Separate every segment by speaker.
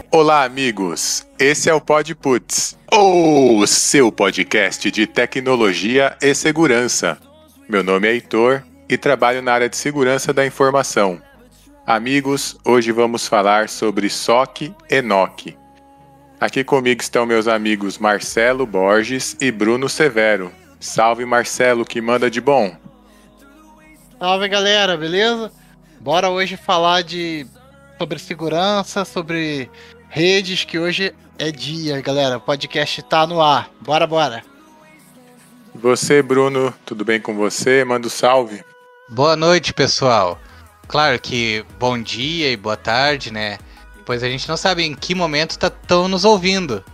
Speaker 1: Olá, amigos. Esse é o PodPuts, o seu podcast de tecnologia e segurança. Meu nome é Heitor e trabalho na área de segurança da informação. Amigos, hoje vamos falar sobre SOC e NOC. Aqui comigo estão meus amigos Marcelo Borges e Bruno Severo. Salve, Marcelo, que manda de bom.
Speaker 2: Salve, galera, beleza? Bora hoje falar sobre segurança, sobre redes, que hoje é dia, galera. O podcast tá no ar. Bora.
Speaker 1: Você, Bruno, tudo bem com você? Manda um salve.
Speaker 3: Boa noite, pessoal. Claro que bom dia e boa tarde, né? Pois a gente não sabe em que momento estão nos ouvindo.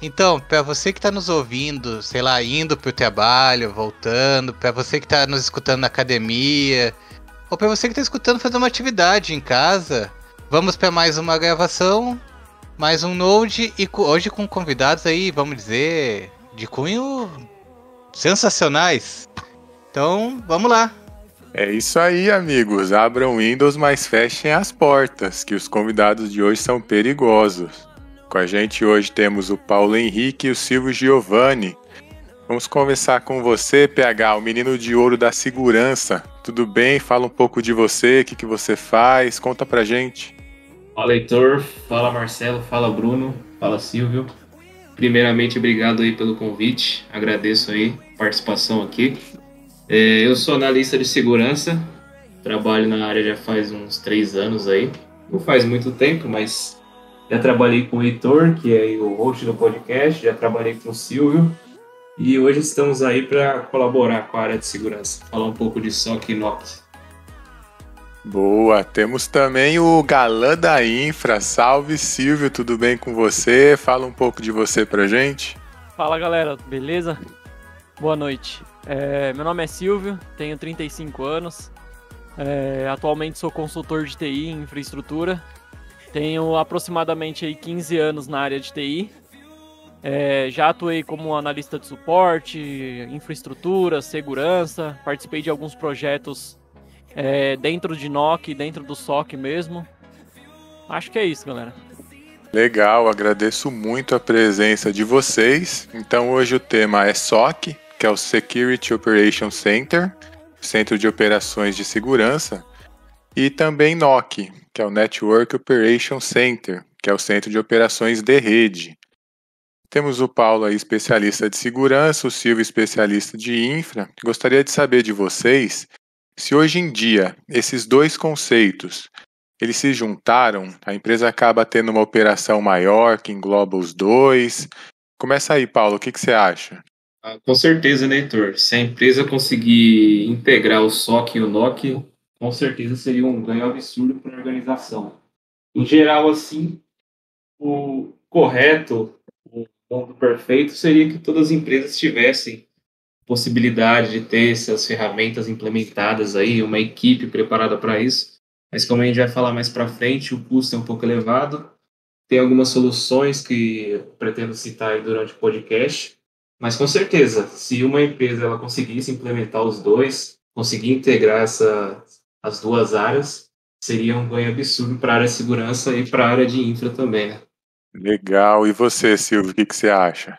Speaker 3: Então, para você que está nos ouvindo, sei lá, indo pro trabalho, voltando, para você que está nos escutando na academia, ou para você que está escutando fazendo uma atividade em casa, vamos para mais uma gravação, mais um Node, e hoje com convidados aí, vamos dizer, de cunho sensacionais. Então, vamos lá.
Speaker 1: É isso aí, amigos. Abram Windows, mas fechem as portas, que os convidados de hoje são perigosos. Com a gente hoje temos o Paulo Henrique e o Silvio Giovanni. Vamos conversar com você, PH, o menino de ouro da segurança. Tudo bem? Fala um pouco de você, o que você faz, conta pra gente.
Speaker 4: Fala, Heitor, fala Marcelo, fala Bruno, fala Silvio. Primeiramente, obrigado aí pelo convite, agradeço aí a participação aqui. Eu sou analista de segurança, trabalho na área já faz uns 3 anos aí. Não faz muito tempo, mas já trabalhei com o Heitor, que é o host do podcast, já trabalhei com o Silvio. E hoje estamos aí para colaborar com a área de segurança, falar um pouco de SOC e NOC.
Speaker 1: Boa, temos também o galã da infra. Salve, Silvio, tudo bem com você? Fala um pouco de você pra gente.
Speaker 5: Fala, galera, beleza? Boa noite. Meu nome é Silvio, tenho 35 anos. Atualmente sou consultor de TI em infraestrutura. Tenho aproximadamente aí 15 anos na área de TI. Já atuei como analista de suporte, infraestrutura, segurança. Participei de alguns projetos dentro de NOC, dentro do SOC mesmo. Acho que é isso, galera.
Speaker 1: Legal, agradeço muito a presença de vocês. Então hoje o tema é SOC, que é o Security Operations Center, Centro de Operações de Segurança, e também NOC, que é o Network Operations Center, que é o Centro de Operações de Rede. Temos o Paulo aí, especialista de segurança, o Silvio, especialista de infra. Gostaria de saber de vocês se hoje em dia esses dois conceitos eles se juntaram, a empresa acaba tendo uma operação maior que engloba os dois. Começa aí, Paulo, o que você acha?
Speaker 4: Com certeza, né, Heitor? Se a empresa conseguir integrar o SOC e o NOC, com certeza seria um ganho absurdo para a organização. Em geral, assim, o correto, o mundo perfeito, seria que todas as empresas tivessem possibilidade de ter essas ferramentas implementadas aí, uma equipe preparada para isso. Mas como a gente vai falar mais para frente, o custo é um pouco elevado. Tem algumas soluções que eu pretendo citar aí durante o podcast. Mas com certeza, se uma empresa ela conseguisse implementar os dois, conseguir integrar as duas áreas, seria um ganho absurdo para a área de segurança e para a área de infra também, né?
Speaker 1: Legal. E você, Silvio, o que você acha?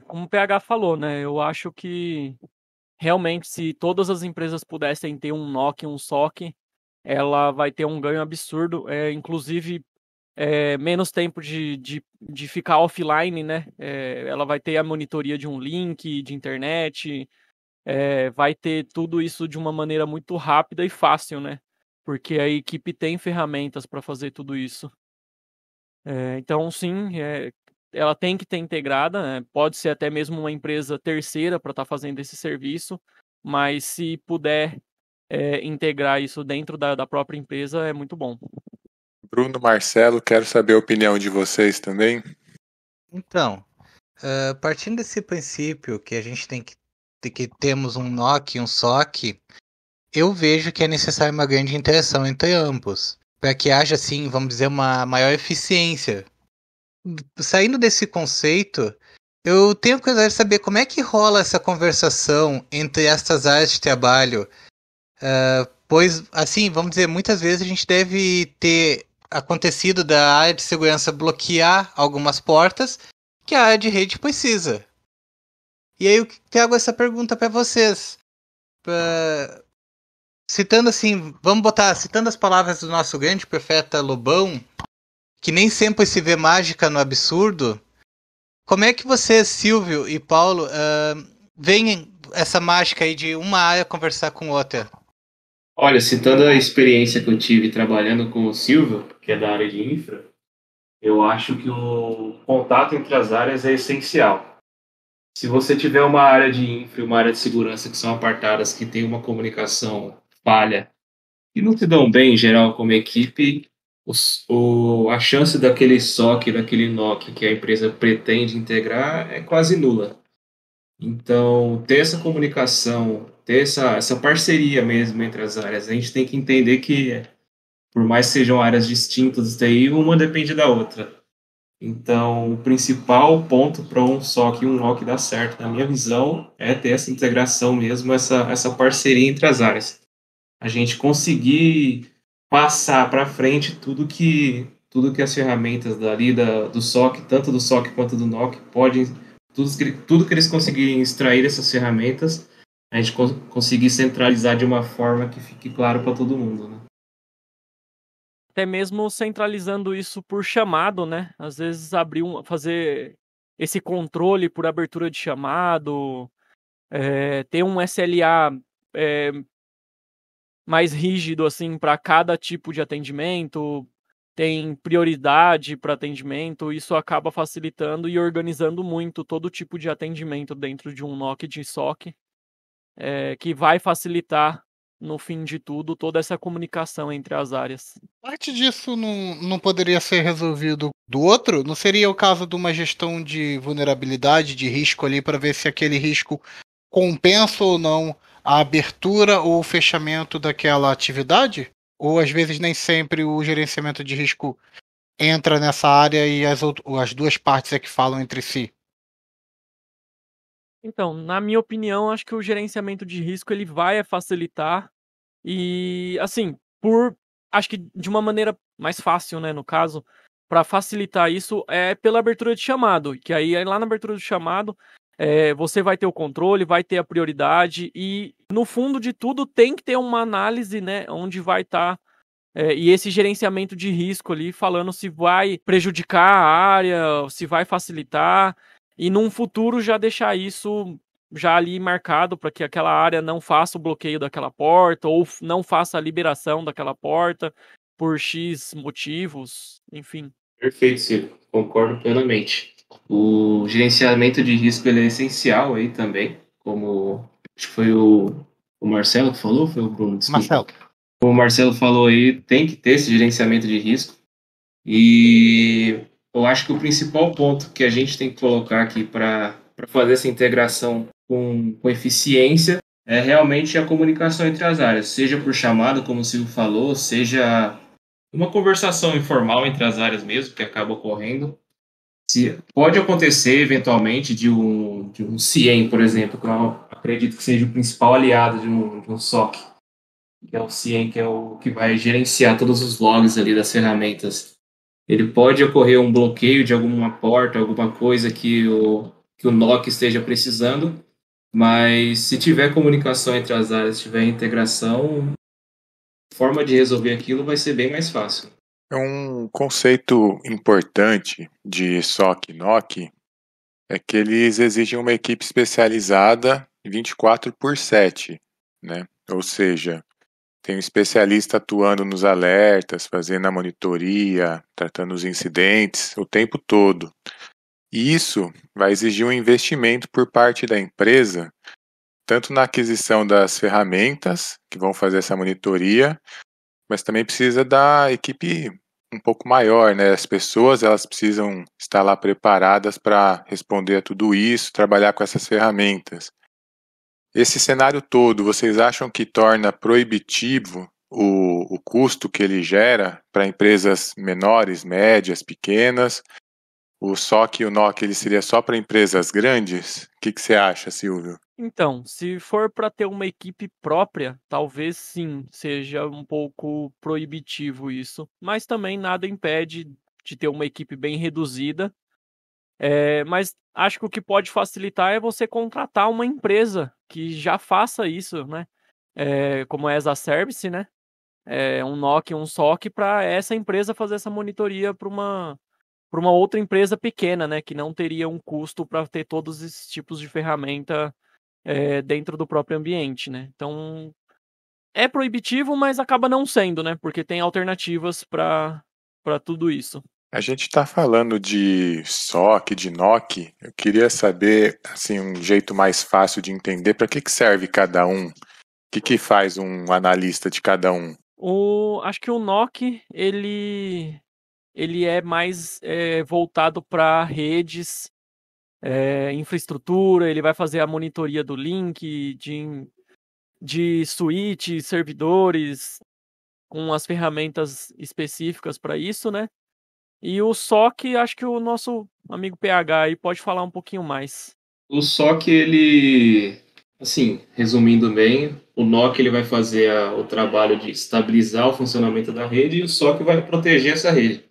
Speaker 5: Como o PH falou, né? Eu acho que realmente se todas as empresas pudessem ter um NOC e um SOC, ela vai ter um ganho absurdo, inclusive menos tempo de ficar offline, né? Ela vai ter a monitoria de um link, de internet, vai ter tudo isso de uma maneira muito rápida e fácil, né? Porque a equipe tem ferramentas para fazer tudo isso. Então, sim, ela tem que ter integrada, né? Pode ser até mesmo uma empresa terceira para estar fazendo esse serviço, mas se puder integrar isso dentro da própria empresa, é muito bom.
Speaker 1: Bruno, Marcelo, quero saber a opinião de vocês também.
Speaker 3: Então, partindo desse princípio que a gente tem que temos um NOC e um SOC, eu vejo que é necessária uma grande interação entre ambos, para que haja, assim, vamos dizer, uma maior eficiência. Saindo desse conceito, eu tenho curiosidade de saber como é que rola essa conversação entre essas áreas de trabalho, Pois, assim, vamos dizer, muitas vezes a gente deve ter acontecido da área de segurança bloquear algumas portas que a área de rede precisa. E aí eu trago essa pergunta para vocês. Citando assim, citando as palavras do nosso grande profeta Lobão, que nem sempre se vê mágica no absurdo, como é que vocês, Silvio e Paulo, veem essa mágica aí de uma área conversar com outra?
Speaker 4: Olha, citando a experiência que eu tive trabalhando com o Silvio, que é da área de infra, eu acho que o contato entre as áreas é essencial. Se você tiver uma área de infra e uma área de segurança que são apartadas, que tem uma comunicação falha e não se dão bem em geral como equipe, a chance daquele SOC, daquele NOC que a empresa pretende integrar é quase nula. Então, ter essa comunicação, ter essa parceria mesmo entre as áreas, a gente tem que entender que, por mais que sejam áreas distintas daí, uma depende da outra. Então, o principal ponto para um SOC e um NOC dar certo, na minha visão, é ter essa integração mesmo, essa parceria entre as áreas. A gente conseguir passar para frente tudo que as ferramentas dali do SOC, tanto do SOC quanto do NOC, podem, tudo que eles conseguirem extrair dessas ferramentas, a gente conseguir centralizar de uma forma que fique claro para todo mundo, né?
Speaker 5: Até mesmo centralizando isso por chamado, né? Às vezes fazer esse controle por abertura de chamado, ter um SLA mais rígido assim para cada tipo de atendimento, tem prioridade para atendimento, isso acaba facilitando e organizando muito todo tipo de atendimento dentro de um NOC de SOC, que vai facilitar, no fim de tudo, toda essa comunicação entre as áreas.
Speaker 2: Parte disso não poderia ser resolvido do outro? Não seria o caso de uma gestão de vulnerabilidade, de risco ali, para ver se aquele risco compensa ou não a abertura ou o fechamento daquela atividade? Ou às vezes nem sempre o gerenciamento de risco entra nessa área e as duas partes é que falam entre si?
Speaker 5: Então, na minha opinião, acho que o gerenciamento de risco ele vai facilitar e, assim, acho que de uma maneira mais fácil, né, no caso, para facilitar isso é pela abertura de chamado, que aí lá na abertura do chamado você vai ter o controle, vai ter a prioridade e, no fundo de tudo, tem que ter uma análise, né, onde vai estar e esse gerenciamento de risco ali, falando se vai prejudicar a área, se vai facilitar, e num futuro já deixar isso já ali marcado para que aquela área não faça o bloqueio daquela porta, ou não faça a liberação daquela porta por X motivos, enfim.
Speaker 4: Perfeito, Ciro. Concordo plenamente. O gerenciamento de risco ele é essencial aí também, como acho que foi o Marcelo que falou, foi o Bruno? Desculpa.
Speaker 2: Marcelo.
Speaker 4: Como o Marcelo falou aí, tem que ter esse gerenciamento de risco. E eu acho que o principal ponto que a gente tem que colocar aqui para fazer essa integração com eficiência é realmente a comunicação entre as áreas, seja por chamada, como o Silvio falou, seja uma conversação informal entre as áreas mesmo, que acaba ocorrendo. Pode acontecer, eventualmente, de um CIEM, por exemplo, que eu acredito que seja o principal aliado de um SOC, que é o CIEM, que é o que vai gerenciar todos os logs ali das ferramentas. Ele pode ocorrer um bloqueio de alguma porta, alguma coisa que o NOC esteja precisando, mas se tiver comunicação entre as áreas, se tiver integração, a forma de resolver aquilo vai ser bem mais fácil.
Speaker 1: Um conceito importante de SOC e NOC é que eles exigem uma equipe especializada 24/7, né? Ou seja, tem um especialista atuando nos alertas, fazendo a monitoria, tratando os incidentes o tempo todo. E isso vai exigir um investimento por parte da empresa, tanto na aquisição das ferramentas que vão fazer essa monitoria, mas também precisa da equipe um pouco maior, né? As pessoas elas precisam estar lá preparadas para responder a tudo isso, trabalhar com essas ferramentas. Esse cenário todo, vocês acham que torna proibitivo o custo que ele gera para empresas menores, médias, pequenas? O SOC e o NOC ele seria só para empresas grandes? O que você acha, Silvio?
Speaker 5: Então, se for para ter uma equipe própria, talvez sim, seja um pouco proibitivo isso. Mas também nada impede de ter uma equipe bem reduzida. Mas acho que o que pode facilitar é você contratar uma empresa que já faça isso, né? Como é as a Service, né? Um NOC, um SOC, para essa empresa fazer essa monitoria para uma outra empresa pequena, né? Que não teria um custo para ter todos esses tipos de ferramenta dentro do próprio ambiente, né? Então, é proibitivo, mas acaba não sendo, né? Porque tem alternativas para tudo isso.
Speaker 1: A gente está falando de SOC, de NOC. Eu queria saber, assim, um jeito mais fácil de entender para que serve cada um. O que faz um analista de cada um?
Speaker 5: Acho que o NOC, ele é mais voltado para redes, infraestrutura, ele vai fazer a monitoria do link, de switch, servidores, com as ferramentas específicas para isso, né? E o SOC, acho que o nosso amigo PH aí pode falar um pouquinho mais.
Speaker 4: O SOC, ele, assim, resumindo bem, o NOC ele vai fazer o trabalho de estabilizar o funcionamento da rede e o SOC vai proteger essa rede.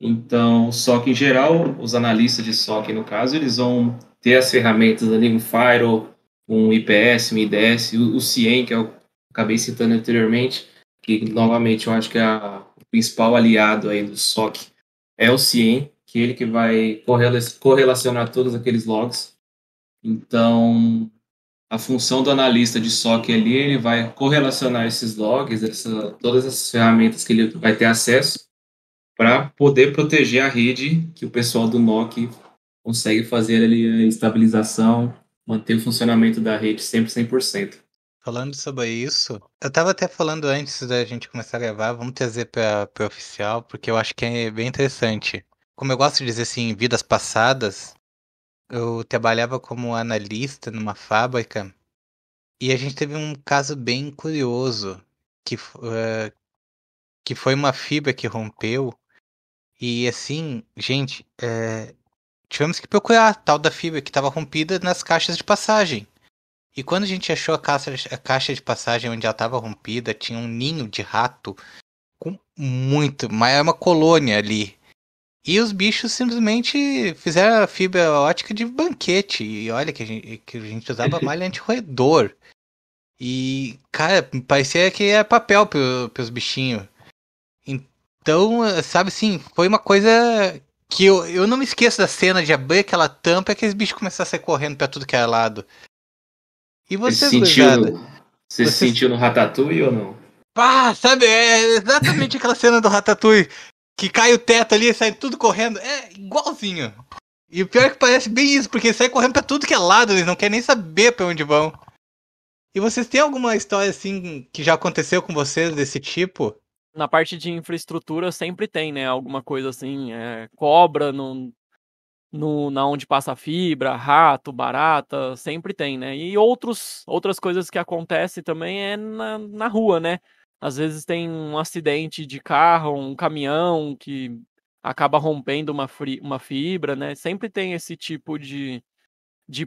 Speaker 4: Então, o SOC em geral, os analistas de SOC no caso, eles vão ter as ferramentas ali, um firewall, um IPS, um IDS, o CIEM, que eu acabei citando anteriormente, que novamente eu acho que o principal aliado aí do SOC é o CIEM, que é ele que vai correlacionar todos aqueles logs. Então, a função do analista de SOC ali, ele vai correlacionar esses logs, todas essas ferramentas que ele vai ter acesso para poder proteger a rede que o pessoal do NOC consegue fazer ali a estabilização, manter o funcionamento da rede sempre 100%.
Speaker 3: Falando sobre isso, eu tava até falando antes da gente começar a gravar, vamos trazer para o oficial, porque eu acho que é bem interessante. Como eu gosto de dizer assim, vidas passadas, eu trabalhava como analista numa fábrica e a gente teve um caso bem curioso, que foi uma fibra que rompeu e assim, gente, tivemos que procurar a tal da fibra que estava rompida nas caixas de passagem. E quando a gente achou a caixa de passagem onde ela estava rompida, tinha um ninho de rato com muito, mas era uma colônia ali. E os bichos simplesmente fizeram a fibra ótica de banquete. E olha que a gente usava malha anti-roedor. E, cara, parecia que era papel pros bichinhos. Então, sabe assim, foi uma coisa que eu não me esqueço da cena de abrir aquela tampa e aqueles bichos começaram a sair correndo pra tudo que era lado. E você
Speaker 4: se sentiu no Ratatouille ou não?
Speaker 3: Pá, sabe, é exatamente aquela cena do Ratatouille, que cai o teto ali e sai tudo correndo, é igualzinho. E o pior é que parece bem isso, porque sai correndo pra tudo que é lado, eles não querem nem saber pra onde vão. E vocês têm alguma história assim que já aconteceu com vocês desse tipo?
Speaker 5: Na parte de infraestrutura sempre tem, né? Alguma coisa assim, cobra na onde passa a fibra, rato, barata, sempre tem, né? E outras coisas que acontecem também é na rua, né? Às vezes tem um acidente de carro, um caminhão que acaba rompendo uma fibra, né? Sempre tem esse tipo de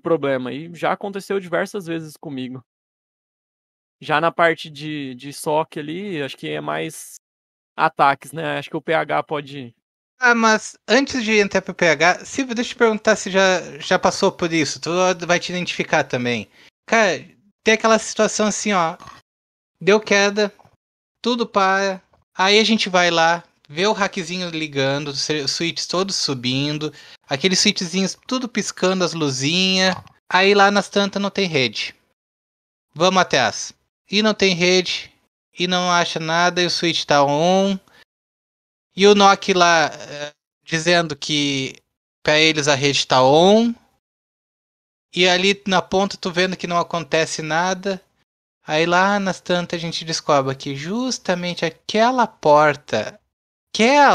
Speaker 5: problema. E já aconteceu diversas vezes comigo. Já na parte de SOC ali, acho que é mais ataques, né? Acho que o PH pode.
Speaker 3: Ah, mas antes de entrar pro PH, Silvio, deixa eu te perguntar se já passou por isso. Tu vai te identificar também. Cara, tem aquela situação assim, ó. Deu queda, tudo para. Aí a gente vai lá, vê o hackzinho ligando, os switches todos subindo, aqueles switchzinhos tudo piscando as luzinhas. Aí lá nas tantas não tem rede. Vamos até as. E não tem rede, e não acha nada, e o switch tá on. E o NOC lá dizendo que para eles a rede tá on. E ali na ponta tu vendo que não acontece nada. Aí lá nas tantas a gente descobre que justamente aquela porta,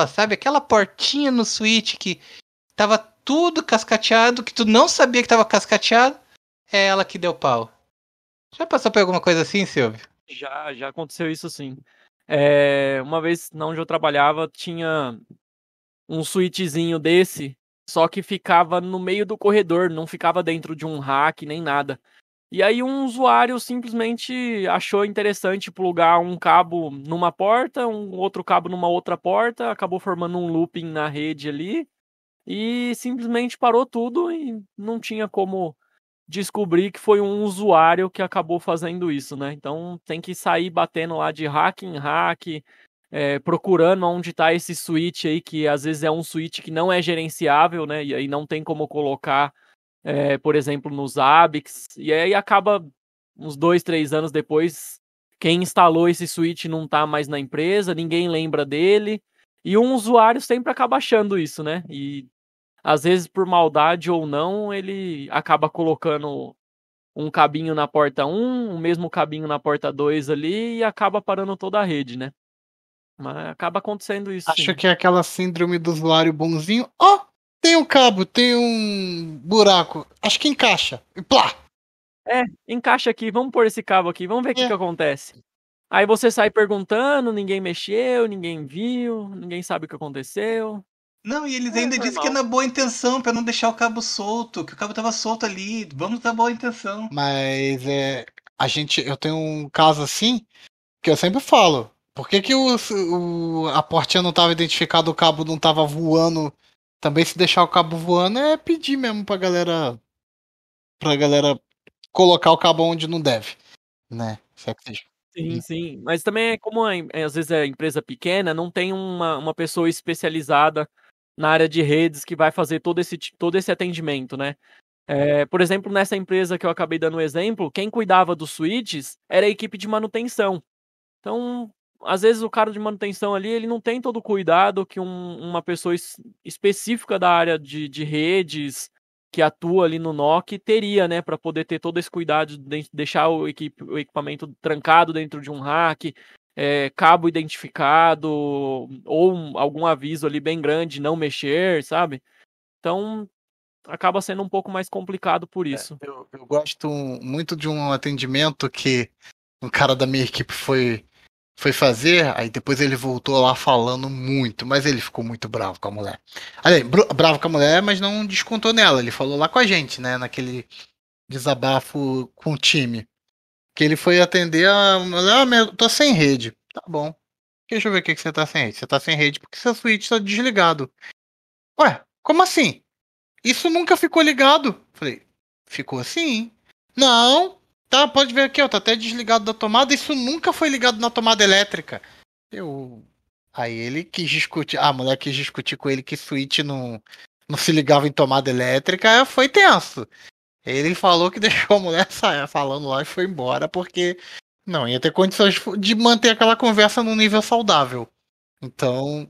Speaker 3: sabe, aquela portinha no switch que tava tudo cascateado, que tu não sabia que tava cascateado, é ela que deu pau. Já passou por alguma coisa assim, Silvio?
Speaker 5: Já aconteceu isso sim. Uma vez na onde eu trabalhava tinha um switchzinho desse, só que ficava no meio do corredor, não ficava dentro de um rack nem nada. E aí um usuário simplesmente achou interessante plugar um cabo numa porta, um outro cabo numa outra porta, acabou formando um looping na rede ali e simplesmente parou tudo e não tinha como descobrir que foi um usuário que acabou fazendo isso, né? Então tem que sair batendo lá de hack em hack, procurando onde está esse switch aí, que às vezes é um switch que não é gerenciável, né? E aí não tem como colocar, por exemplo, nos ABICs, e aí acaba uns 2, 3 anos depois, quem instalou esse switch não tá mais na empresa, ninguém lembra dele, e um usuário sempre acaba achando isso, né? E às vezes por maldade ou não, ele acaba colocando um cabinho na porta 1, o mesmo cabinho na porta 2 ali, e acaba parando toda a rede, né? Mas acaba acontecendo isso,
Speaker 2: Acho
Speaker 5: sim.
Speaker 2: que é aquela síndrome do usuário bonzinho. Ó, tem um cabo, tem um buraco. Acho que encaixa. E plá!
Speaker 5: Encaixa aqui, vamos pôr esse cabo aqui, vamos ver o que que acontece. Aí você sai perguntando, ninguém mexeu, ninguém viu, ninguém sabe o que aconteceu.
Speaker 3: Não, e eles ainda dizem que é
Speaker 5: normal.
Speaker 3: na boa intenção, pra não deixar o cabo solto, que o cabo tava solto ali. Vamos na boa intenção.
Speaker 2: Mas eu tenho um caso assim que eu sempre falo. Por que, que a portinha não estava identificada, o cabo não estava voando? Também se deixar o cabo voando é pedir mesmo pra galera colocar o cabo onde não deve, né? Se é que seja.
Speaker 5: Sim, sim. Mas também é como às vezes é empresa pequena, não tem uma pessoa especializada na área de redes que vai fazer todo esse atendimento, né? Por exemplo, nessa empresa que eu acabei dando o exemplo, quem cuidava dos switches era a equipe de manutenção. Então, às vezes o cara de manutenção ali, ele não tem todo o cuidado que uma pessoa específica da área de redes, que atua ali no NOC, teria, né, para poder ter todo esse cuidado de deixar o equipamento trancado dentro de um rack, cabo identificado, ou algum aviso ali bem grande, não mexer, sabe? Então, acaba sendo um pouco mais complicado por isso.
Speaker 2: Eu gosto muito de um atendimento que um cara da minha equipe foi fazer, aí depois ele voltou lá falando muito, mas ele ficou muito bravo com a mulher. Aliás, bravo com a mulher, mas não descontou nela, ele falou lá com a gente, né, naquele desabafo com o time. Que ele foi atender a mulher, tô sem rede. Tá bom. Deixa eu ver o que você tá sem rede. Você tá sem rede porque seu switch tá desligado. Ué, como assim? Isso nunca ficou ligado. Falei, ficou assim? Não. Tá, pode ver aqui, ó, tá até desligado da tomada. Isso nunca foi ligado na tomada elétrica. Eu. Aí ele quis discutir. A mulher quis discutir com ele que switch não se ligava em tomada elétrica. Foi tenso. Ele falou que deixou a mulher sair falando lá e foi embora porque não ia ter condições de manter aquela conversa num nível saudável. Então,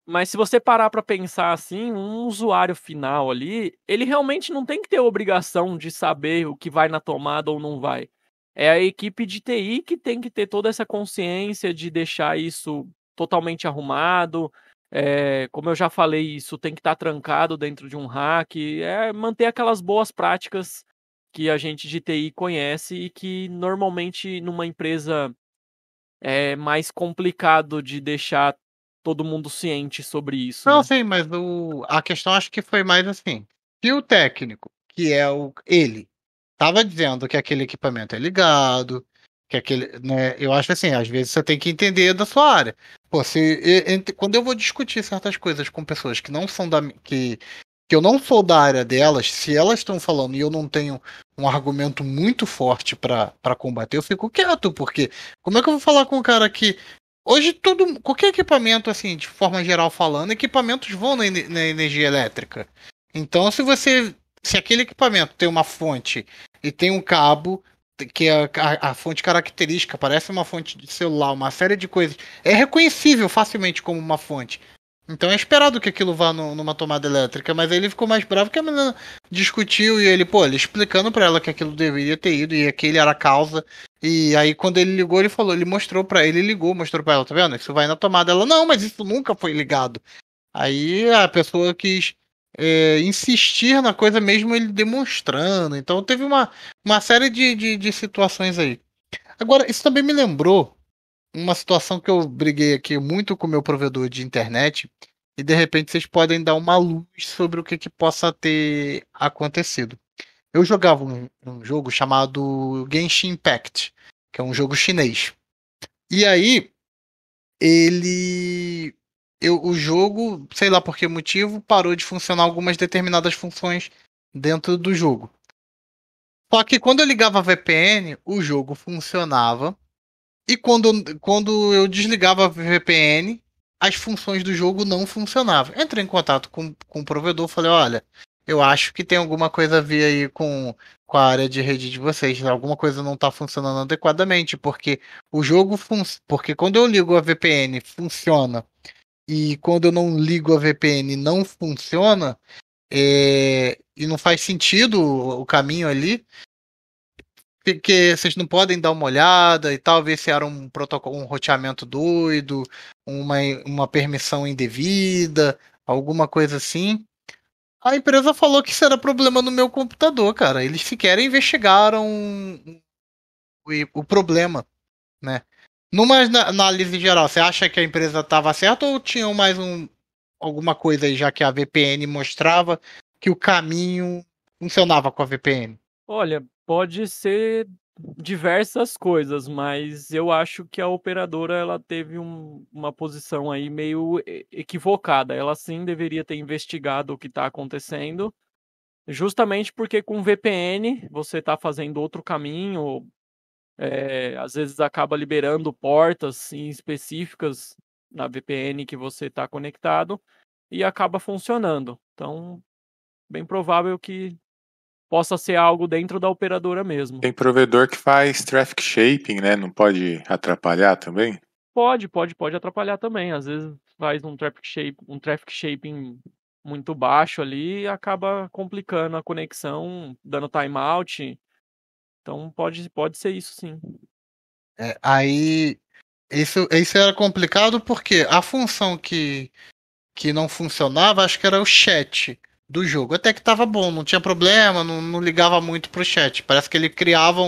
Speaker 5: Mas se você parar para pensar assim, um usuário final ali, ele realmente não tem que ter obrigação de saber o que vai na tomada ou não vai. É a equipe de TI que tem que ter toda essa consciência de deixar isso totalmente arrumado. Como eu já falei, isso tem que estar trancado dentro de um rack. Manter aquelas boas práticas que a gente de TI conhece e que normalmente numa empresa é mais complicado de deixar todo mundo ciente sobre isso,
Speaker 2: não
Speaker 5: né?
Speaker 2: sei, mas a questão acho que foi mais assim. Se o técnico, que é ele, tava dizendo que aquele equipamento é ligado, que aquele, né, eu acho assim, às vezes você tem que entender da sua área. Pô, quando eu vou discutir certas coisas com pessoas que não são que eu não sou da área delas, se elas estão falando e eu não tenho um argumento muito forte para combater, eu fico quieto, porque como é que eu vou falar com um cara que hoje qualquer equipamento assim, de forma geral falando, equipamentos vão na energia elétrica. Então, se aquele equipamento tem uma fonte e tem um cabo que é a fonte característica, parece uma fonte de celular, uma série de coisas, é reconhecível facilmente como uma fonte. Então é esperado que aquilo vá numa tomada elétrica, mas aí ele ficou mais bravo que a menina discutiu e ele explicando pra ela que aquilo deveria ter ido e aquele era a causa. E aí quando ele ligou, ele falou, ele mostrou pra ele, ligou, mostrou pra ela, tá vendo? Isso vai na tomada. Ela, não, mas isso nunca foi ligado. Aí a pessoa quis insistir na coisa mesmo ele demonstrando. Então teve uma série de situações aí. Agora, isso também me lembrou uma situação que eu briguei aqui muito com o meu provedor de internet e de repente vocês podem dar uma luz sobre o que possa ter acontecido. Eu jogava um jogo chamado Genshin Impact, que é um jogo chinês. E aí, o jogo, sei lá por que motivo, parou de funcionar algumas determinadas funções dentro do jogo. Só que quando eu ligava a VPN, o jogo funcionava. E quando eu desligava a VPN, as funções do jogo não funcionavam. Entrei em contato com o provedor, falei, olha, eu acho que tem alguma coisa a ver aí com a área de rede de vocês. Alguma coisa não está funcionando adequadamente, porque porque quando eu ligo a VPN funciona e quando eu não ligo a VPN não funciona, e não faz sentido o caminho ali. Que vocês não podem dar uma olhada e tal, ver se era um protocolo, um roteamento doido, uma permissão indevida, alguma coisa assim. A empresa falou que isso era problema no meu computador, cara. Eles sequer investigaram o problema, né? Numa análise geral, você acha que a empresa estava certa ou tinha mais alguma coisa aí, já que a VPN mostrava que o caminho funcionava com a VPN?
Speaker 5: Olha, pode ser diversas coisas, mas eu acho que a operadora ela teve uma posição aí meio equivocada. Ela sim deveria ter investigado o que está acontecendo, justamente porque com VPN você está fazendo outro caminho, às vezes acaba liberando portas específicas na VPN que você está conectado e acaba funcionando. Então, bem provável que possa ser algo dentro da operadora mesmo.
Speaker 1: Tem provedor que faz traffic shaping, né? Não pode atrapalhar também?
Speaker 5: Pode atrapalhar também. Às vezes faz um traffic shaping muito baixo ali e acaba complicando a conexão, dando timeout. Então pode ser isso sim.
Speaker 2: Aí isso era complicado porque a função que não funcionava, acho que era o chat do jogo. Até que tava bom, não tinha problema, não ligava muito pro chat. Parece que ele criava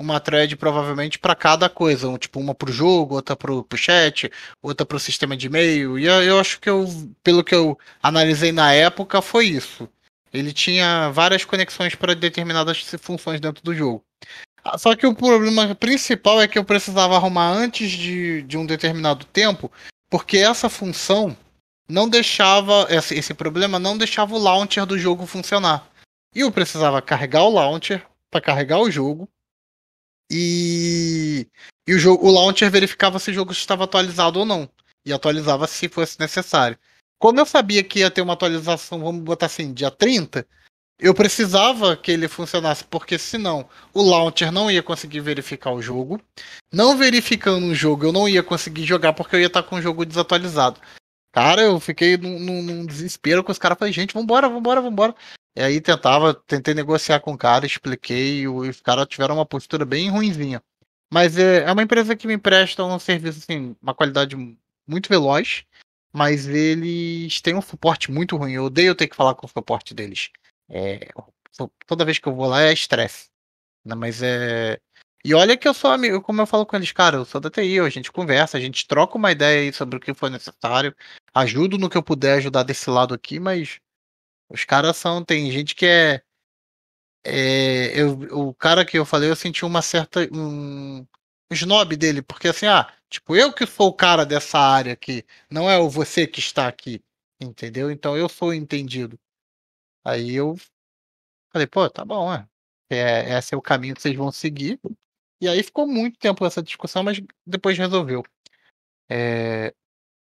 Speaker 2: uma thread provavelmente para cada coisa, tipo uma pro jogo, outra pro chat, outra pro sistema de e-mail. E eu acho que pelo que eu analisei na época, foi isso. Ele tinha várias conexões para determinadas funções dentro do jogo. Só que o problema principal é que eu precisava arrumar antes de um determinado tempo, porque essa função não deixava, esse problema não deixava o launcher do jogo funcionar. E eu precisava carregar o launcher para carregar o jogo, e o launcher verificava se o jogo estava atualizado ou não, e atualizava se fosse necessário. Como eu sabia que ia ter uma atualização, vamos botar assim, dia 30, eu precisava que ele funcionasse, porque senão o launcher não ia conseguir verificar o jogo. Não verificando o jogo, eu não ia conseguir jogar porque eu ia estar com o jogo desatualizado. Cara, eu fiquei num desespero com os caras. Falei, gente, vambora. E aí tentei negociar com o cara, expliquei, e os caras tiveram uma postura bem ruinzinha. Mas é uma empresa que me presta um serviço, assim, uma qualidade muito veloz, mas eles têm um suporte muito ruim. Eu odeio ter que falar com o suporte deles. É, toda vez que eu vou lá é estresse. Né? Mas é. E olha que eu sou amigo, como eu falo com eles, cara, eu sou da TI, a gente conversa, a gente troca uma ideia aí sobre o que for necessário, ajudo no que eu puder ajudar desse lado aqui, mas os caras são. Tem gente que o cara que eu falei, eu senti uma certa. Um snob dele, porque assim, tipo, eu que sou o cara dessa área aqui, não é o você que está aqui, entendeu? Então eu sou entendido. Aí eu falei, pô, tá bom, esse é o caminho que vocês vão seguir. E aí ficou muito tempo essa discussão, mas depois resolveu.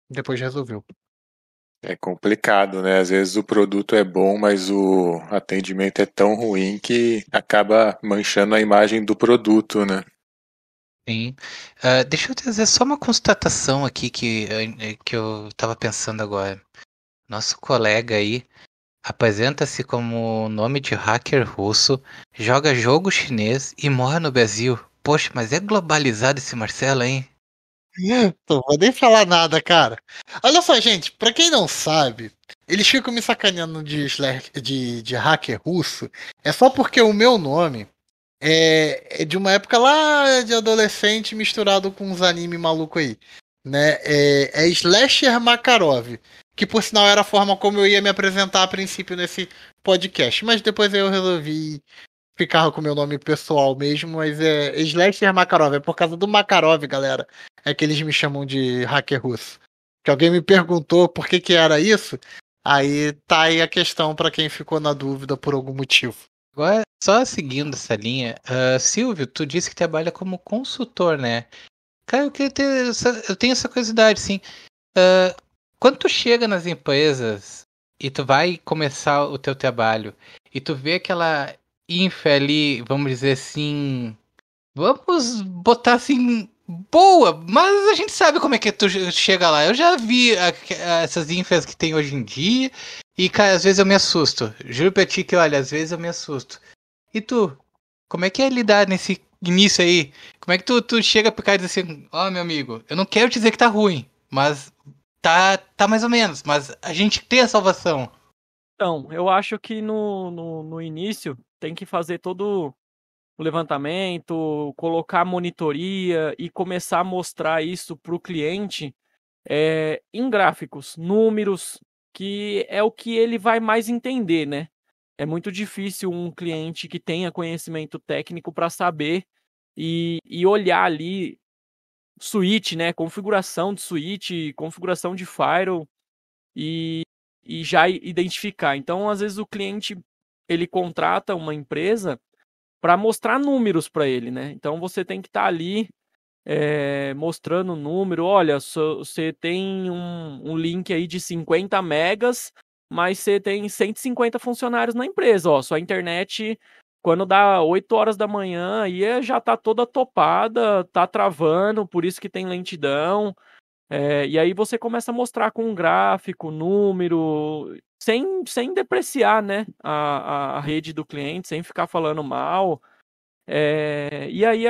Speaker 2: Depois resolveu.
Speaker 1: É complicado, né? Às vezes o produto é bom, mas o atendimento é tão ruim que acaba manchando a imagem do produto, né?
Speaker 3: Sim. Deixa eu dizer só uma constatação aqui que eu tava pensando agora. Nosso colega aí apresenta-se como nome de hacker russo, joga jogo chinês e mora no Brasil. Poxa, mas é globalizado esse Marcelo, hein?
Speaker 2: Não vou nem falar nada, cara. Olha só, gente, pra quem não sabe, eles ficam me sacaneando de hacker russo. É só porque o meu nome é de uma época lá de adolescente misturado com uns anime maluco aí. Né? É Slasher Makarov. que por sinal era a forma como eu ia me apresentar a princípio nesse podcast. Mas depois eu resolvi ficar com o meu nome pessoal mesmo, mas é Slasher Makarov. É por causa do Makarov, galera. É que eles me chamam de hacker russo. Que alguém me perguntou por que era isso. Aí tá aí a questão pra quem ficou na dúvida por algum motivo.
Speaker 3: Agora, só seguindo essa linha, Silvio, tu disse que trabalha como consultor, né? Cara, eu tenho essa curiosidade, sim. Quando tu chega nas empresas e tu vai começar o teu trabalho e tu vê aquela infra ali, vamos dizer assim, vamos botar assim, boa, mas a gente sabe como é que tu chega lá. Eu já vi essas infras que tem hoje em dia e, cara, às vezes eu me assusto. Juro pra ti que, olha, às vezes eu me assusto. E tu, como é que é lidar nesse início aí? Como é que tu chega pro cara e diz assim, ó, meu amigo, eu não quero dizer que tá ruim, mas tá mais ou menos, mas a gente tem a salvação.
Speaker 5: Então, eu acho que no início tem que fazer todo o levantamento, colocar monitoria e começar a mostrar isso para o cliente em gráficos, números, que é o que ele vai mais entender, né? É muito difícil um cliente que tenha conhecimento técnico para saber e olhar ali switch, né? Configuração de switch, configuração de firewall e já identificar. Então, às vezes o cliente ele contrata uma empresa para mostrar números para ele, né? Então você tem que estar ali mostrando o número. Olha, você tem um link aí de 50 megas, mas você tem 150 funcionários na empresa. Ó, sua internet, quando dá 8 horas da manhã, aí já tá toda topada, tá travando, por isso que tem lentidão. E aí você começa a mostrar com um gráfico, número, sem depreciar, né, a rede do cliente, sem ficar falando mal. E aí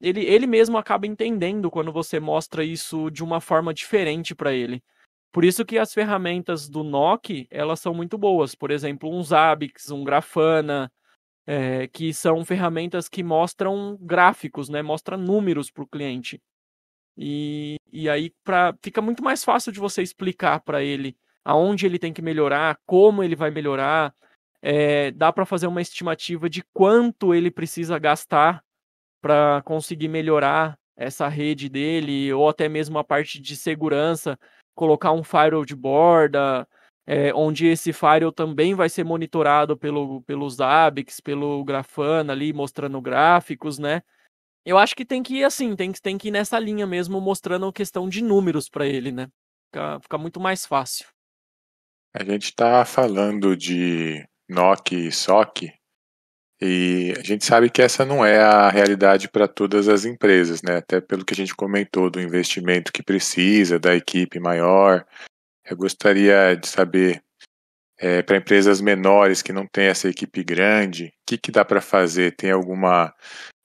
Speaker 5: ele mesmo acaba entendendo quando você mostra isso de uma forma diferente para ele. Por isso que as ferramentas do NOC, elas são muito boas. Por exemplo, um Zabbix, um Grafana, que são ferramentas que mostram gráficos, né, mostram números para o cliente. E aí fica muito mais fácil de você explicar para ele aonde ele tem que melhorar, como ele vai melhorar. Dá para fazer uma estimativa de quanto ele precisa gastar para conseguir melhorar essa rede dele, ou até mesmo a parte de segurança, colocar um firewall de borda, onde esse firewall também vai ser monitorado pelos Zabbix, pelo Grafana ali, mostrando gráficos, né? Eu acho que tem que ir assim, tem que ir nessa linha mesmo, mostrando a questão de números para ele, né? Fica muito mais fácil.
Speaker 1: A gente está falando de NOC e SOC e a gente sabe que essa não é a realidade para todas as empresas, né? Até pelo que a gente comentou do investimento que precisa, da equipe maior. Eu gostaria de saber, para empresas menores que não têm essa equipe grande, o que dá para fazer? Tem alguma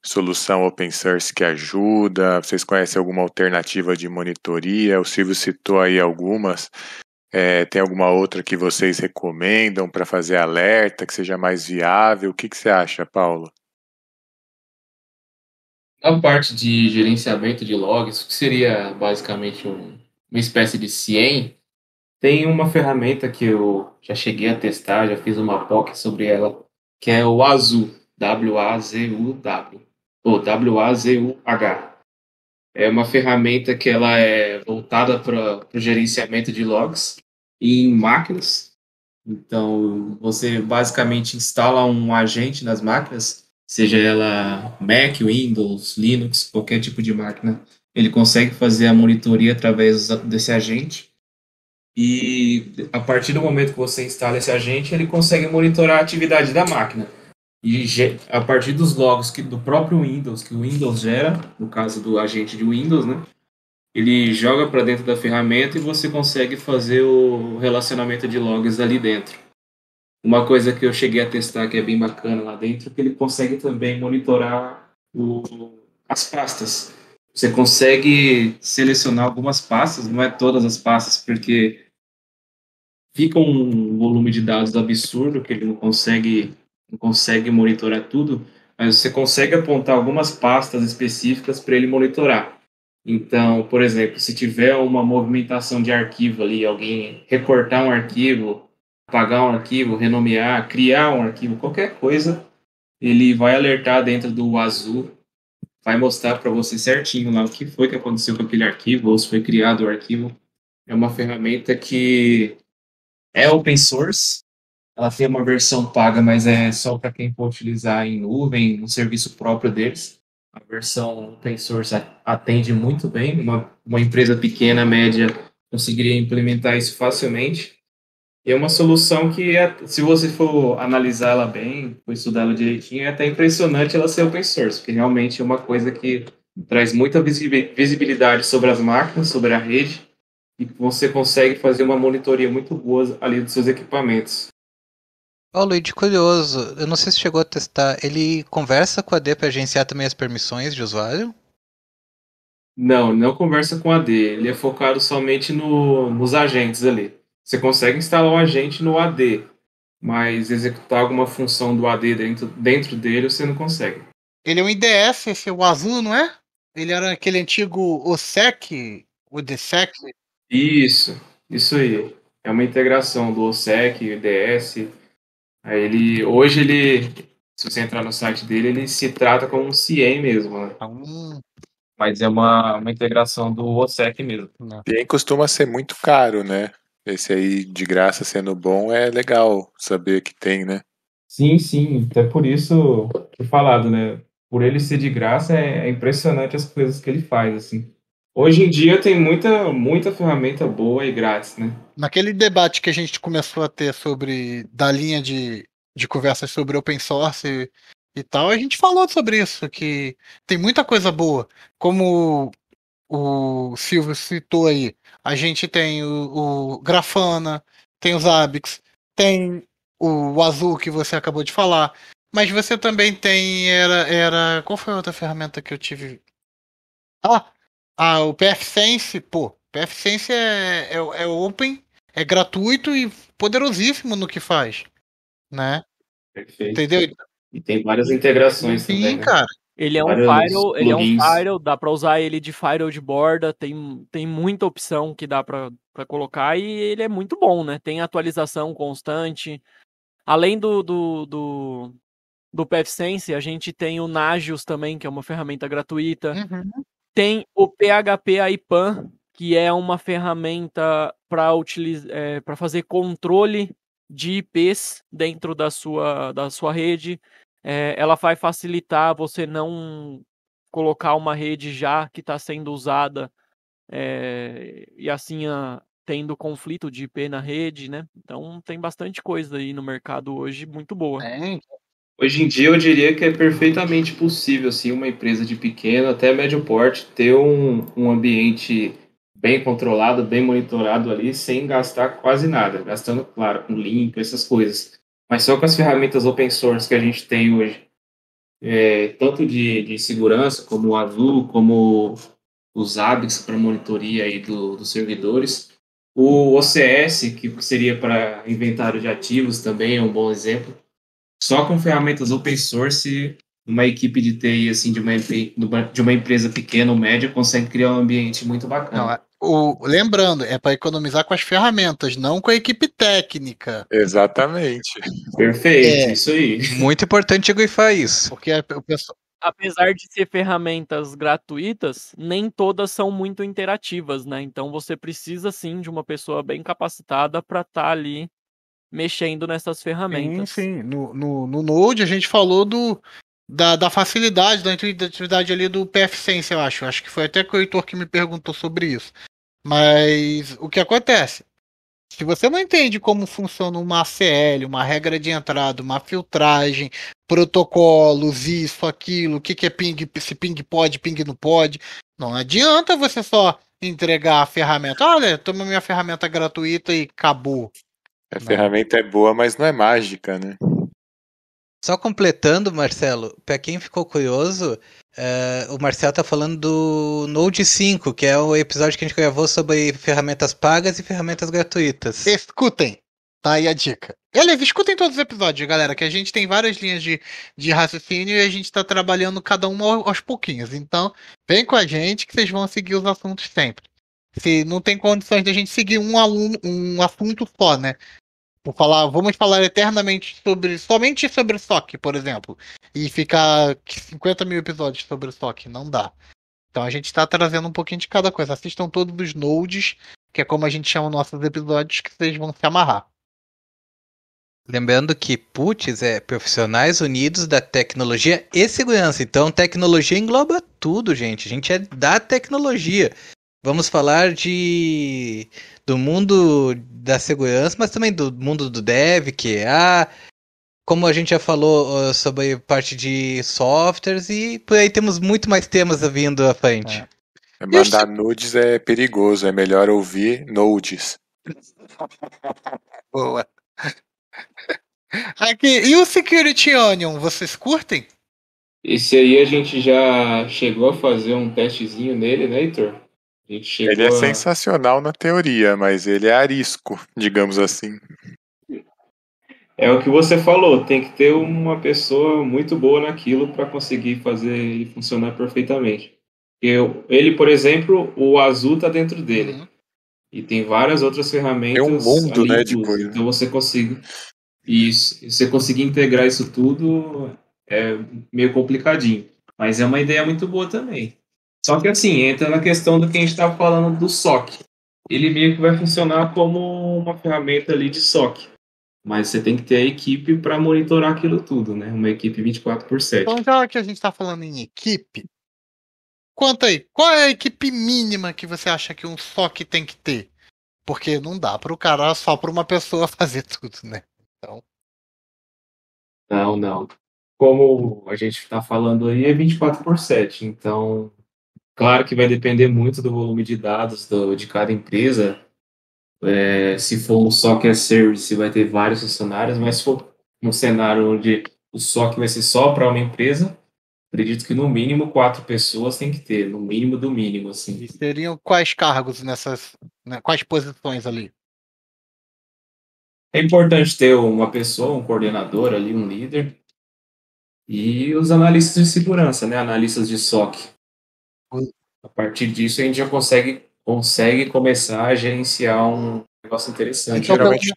Speaker 1: solução open source que ajuda? Vocês conhecem alguma alternativa de monitoria? O Silvio citou aí algumas. Tem alguma outra que vocês recomendam para fazer alerta, que seja mais viável? O que você acha, Paulo?
Speaker 4: Na parte de gerenciamento de logs, que seria basicamente uma espécie de CIEM, tem uma ferramenta que eu já cheguei a testar, já fiz uma POC sobre ela, que é o Wazuh, W-A-Z-U-W, ou W-A-Z-U-H. É uma ferramenta que ela é voltada para o gerenciamento de logs em máquinas. Então, você basicamente instala um agente nas máquinas, seja ela Mac, Windows, Linux, qualquer tipo de máquina. Ele consegue fazer a monitoria através desse agente. E a partir do momento que você instala esse agente, ele consegue monitorar a atividade da máquina. E a partir dos logs do próprio Windows, que o Windows gera, no caso do agente de Windows, né? Ele joga para dentro da ferramenta e você consegue fazer o relacionamento de logs ali dentro. Uma coisa que eu cheguei a testar que é bem bacana lá dentro é que ele consegue também monitorar as pastas. Você consegue selecionar algumas pastas, não é todas as pastas, porque fica um volume de dados absurdo que ele não consegue monitorar tudo, mas você consegue apontar algumas pastas específicas para ele monitorar. Então, por exemplo, se tiver uma movimentação de arquivo ali, alguém recortar um arquivo, apagar um arquivo, renomear, criar um arquivo, qualquer coisa, ele vai alertar dentro do Azul, vai mostrar para você certinho lá o que foi que aconteceu com aquele arquivo, ou se foi criado o arquivo. É uma ferramenta que é open source, ela tem uma versão paga, mas é só para quem for utilizar em nuvem, no serviço próprio deles. A versão open source atende muito bem, uma empresa pequena, média, conseguiria implementar isso facilmente. E é uma solução que, se você for analisar ela bem, for estudar ela direitinho, é até impressionante ela ser open source, porque realmente é uma coisa que traz muita visibilidade sobre as máquinas, sobre a rede, e você consegue fazer uma monitoria muito boa ali dos seus equipamentos.
Speaker 3: Ô, Luigi, curioso, eu não sei se chegou a testar, ele conversa com a AD para agenciar também as permissões de usuário?
Speaker 4: Não conversa com AD, ele é focado somente nos agentes ali. Você consegue instalar um agente no AD, mas executar alguma função do AD dentro dele você não consegue.
Speaker 2: Ele é um IDS, esse é o azul, não é? Ele era aquele antigo OSEC, o DSEC.
Speaker 4: Isso aí. É uma integração do OSEC, IDS. Hoje se você entrar no site dele, ele se trata como um CIEM mesmo, né? Mas é uma integração do OSEC mesmo.
Speaker 1: E aí costuma ser muito caro, né? Esse aí de graça sendo bom é legal saber que tem, né?
Speaker 4: Sim, até por isso que falado, né? Por ele ser de graça, é impressionante as coisas que ele faz, assim. Hoje em dia tem muita ferramenta boa e grátis, né?
Speaker 2: Naquele debate que a gente começou a ter da linha de conversas sobre open source e tal, a gente falou sobre isso, que tem muita coisa boa. Como o Silvio citou aí, a gente tem o Grafana, tem os Zabbix, tem o Azul que você acabou de falar, mas você também tem, qual foi a outra ferramenta que eu tive? O PFSense, pô, PFSense é open, é gratuito e poderosíssimo no que faz, né?
Speaker 4: Perfeito.
Speaker 2: Entendeu?
Speaker 4: E tem várias integrações também,
Speaker 2: Sim,
Speaker 4: né?
Speaker 2: cara.
Speaker 5: Ele é um firewall, dá para usar ele de firewall de borda, tem muita opção que dá para colocar e ele é muito bom, né? Tem atualização constante. Além do PFSense, a gente tem o Nagios também, que é uma ferramenta gratuita.
Speaker 2: Uhum.
Speaker 5: Tem o PHP IPAN, que é uma ferramenta para fazer controle de IPs dentro da sua rede. Ela vai facilitar você não colocar uma rede já que está sendo usada e assim tendo conflito de IP na rede, né? Então tem bastante coisa aí no mercado hoje muito boa.
Speaker 4: Hoje em dia eu diria que é perfeitamente possível, assim, uma empresa de pequeno até médio porte ter um ambiente bem controlado, bem monitorado ali, sem gastar quase nada, gastando, claro, com link, essas coisas. Mas só com as ferramentas open source que a gente tem hoje, tanto de segurança, como o Azul, como os Zabbix para monitoria aí dos servidores, o OCS, que seria para inventário de ativos, também é um bom exemplo. Só com ferramentas open source, uma equipe de TI assim, de uma empresa pequena ou média consegue criar um ambiente muito bacana.
Speaker 2: Lembrando, é para economizar com as ferramentas, não com a equipe técnica.
Speaker 1: Exatamente.
Speaker 4: Perfeito, isso aí.
Speaker 3: Muito importante grifar isso.
Speaker 2: Porque o pessoal...
Speaker 5: Apesar de ser ferramentas gratuitas, nem todas são muito interativas, né? Então você precisa sim de uma pessoa bem capacitada para estar ali mexendo nessas ferramentas.
Speaker 2: Sim. No Node a gente falou da facilidade, da intuitividade ali do PFSense, eu acho. Acho que foi até que o Heitor que me perguntou sobre isso. Mas o que acontece? Se você não entende como funciona uma ACL, uma regra de entrada, uma filtragem, protocolos, isso, aquilo, o que é ping, se ping pode, ping não pode, não adianta você só entregar a ferramenta. Olha, toma minha ferramenta gratuita e acabou.
Speaker 1: A ferramenta é boa, mas não é mágica, né?
Speaker 3: Só completando, Marcelo, para quem ficou curioso, o Marcelo tá falando do Node 5, que é o episódio que a gente gravou sobre ferramentas pagas e ferramentas gratuitas.
Speaker 2: Escutem! Tá aí a dica. Aliás, escutem todos os episódios, galera, que a gente tem várias linhas de raciocínio e a gente tá trabalhando cada uma aos pouquinhos. Então, vem com a gente que vocês vão seguir os assuntos sempre. Se não tem condições de a gente seguir um assunto só, né? Vamos falar eternamente somente sobre SOC, por exemplo, e ficar 50 mil episódios sobre SOC, não dá. Então a gente está trazendo um pouquinho de cada coisa. Assistam todos os nodes, que é como a gente chama nossos episódios, que vocês vão se amarrar.
Speaker 3: Lembrando que PUTS é Profissionais Unidos da Tecnologia e Segurança. Então, tecnologia engloba tudo, gente. A gente é da tecnologia. Vamos falar do mundo da segurança, mas também do mundo do dev, QA, como a gente já falou sobre parte de softwares, e por aí temos muito mais temas vindo à frente.
Speaker 1: Mandar nudes é perigoso, é melhor ouvir Nodes.
Speaker 2: Boa. Aqui, e o Security Onion, vocês curtem?
Speaker 4: Esse aí a gente já chegou a fazer um testezinho nele, né, Heitor? A gente chegou
Speaker 1: Ele é sensacional na teoria, mas ele é arisco, digamos assim.
Speaker 4: É o que você falou, tem que ter uma pessoa muito boa naquilo para conseguir fazer ele funcionar perfeitamente. Ele, por exemplo, o Azul tá dentro dele.
Speaker 2: Uhum.
Speaker 4: E tem várias outras ferramentas
Speaker 1: É um mundo,
Speaker 4: ali
Speaker 1: né,
Speaker 4: inclusas.
Speaker 1: de coisa.
Speaker 4: Então você conseguir integrar isso tudo é meio complicadinho. Mas é uma ideia muito boa também. Só que assim, entra na questão do que a gente estava falando do SOC. Ele meio que vai funcionar como uma ferramenta ali de SOC. Mas você tem que ter a equipe para monitorar aquilo tudo, né? Uma equipe 24/7.
Speaker 2: Então, já que a gente está falando em equipe, conta aí, qual é a equipe mínima que você acha que um SOC tem que ter? Porque não dá para o cara só para uma pessoa fazer tudo, né? Então...
Speaker 4: Não. Como a gente está falando aí, é 24/7. Então, claro que vai depender muito do volume de dados de cada empresa. Se for um SOC as Service, vai ter vários funcionários, mas se for um cenário onde o SOC vai ser só para uma empresa, acredito que no mínimo 4 pessoas tem que ter, no mínimo do mínimo, assim.
Speaker 2: E seriam quais cargos nessas, né, quais posições ali?
Speaker 4: É importante ter uma pessoa, um coordenador ali, um líder, e os analistas de segurança, né? Analistas de SOC. A partir disso, a gente já consegue começar a gerenciar um negócio interessante.
Speaker 2: Então,
Speaker 1: Geralmente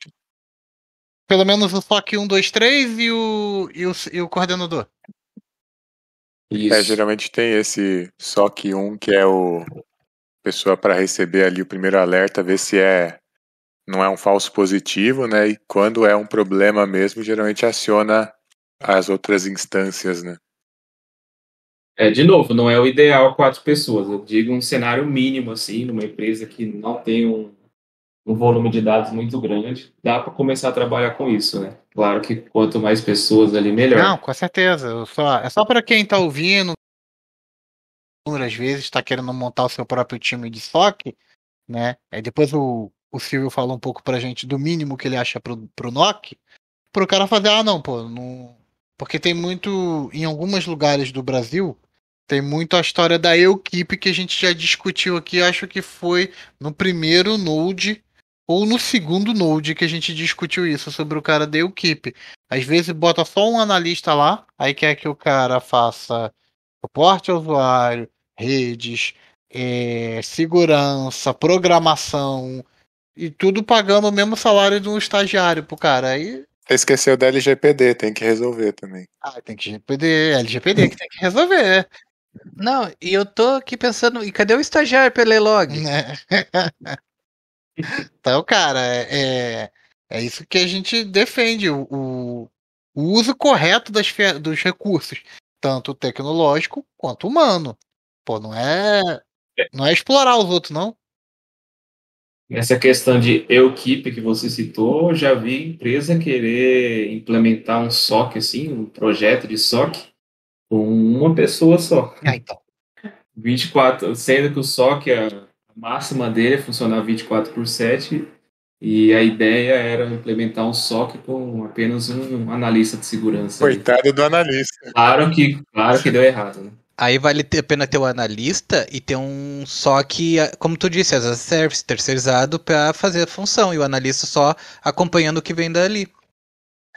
Speaker 2: pelo menos o SOC 1, 2, 3 e o coordenador.
Speaker 4: Isso.
Speaker 1: geralmente tem esse SOC 1, que é o pessoa para receber ali o primeiro alerta, ver se não é um falso positivo, né? E quando é um problema mesmo, geralmente aciona as outras instâncias, né?
Speaker 4: De novo, não é o ideal 4 pessoas. Eu digo um cenário mínimo, assim, numa empresa que não tem um volume de dados muito grande, dá para começar a trabalhar com isso, né? Claro que quanto mais pessoas ali, melhor.
Speaker 2: Não, com certeza. É só para quem está ouvindo, às vezes está querendo montar o seu próprio time de SOC, né? Depois o Silvio falou um pouco pra gente do mínimo que ele acha pro NOC, pro cara fazer, não. Porque tem muito, em alguns lugares do Brasil, tem muito a história da equipe que a gente já discutiu aqui, acho que foi no primeiro Node ou no segundo Node que a gente discutiu isso, sobre o cara da equipe. Às vezes bota só um analista lá, aí quer que o cara faça suporte ao usuário, redes, segurança, programação, e tudo pagando o mesmo salário de um estagiário pro cara. Aí
Speaker 1: Você esqueceu da LGPD, tem que resolver também.
Speaker 2: tem que LGPD que tem que resolver.
Speaker 3: Não, e eu tô aqui pensando, e cadê o estagiário pela E-Log?
Speaker 2: Então, cara, é isso que a gente defende, o uso correto dos recursos, tanto tecnológico quanto humano. Pô, não é explorar os outros, não.
Speaker 4: Essa questão de equipe que você citou, já vi empresa querer implementar um SOC, assim, um projeto de SOC, com uma pessoa só.
Speaker 2: Então.
Speaker 4: 24, sendo que o SOC, a máxima dele é funcionar 24/7, e a ideia era implementar um SOC com apenas um analista de segurança.
Speaker 1: Coitado do analista.
Speaker 4: Claro que deu errado, né?
Speaker 3: Aí vale a pena ter o analista e ter um SOC, como tu disse, as a service, terceirizado para fazer a função, e o analista só acompanhando o que vem dali.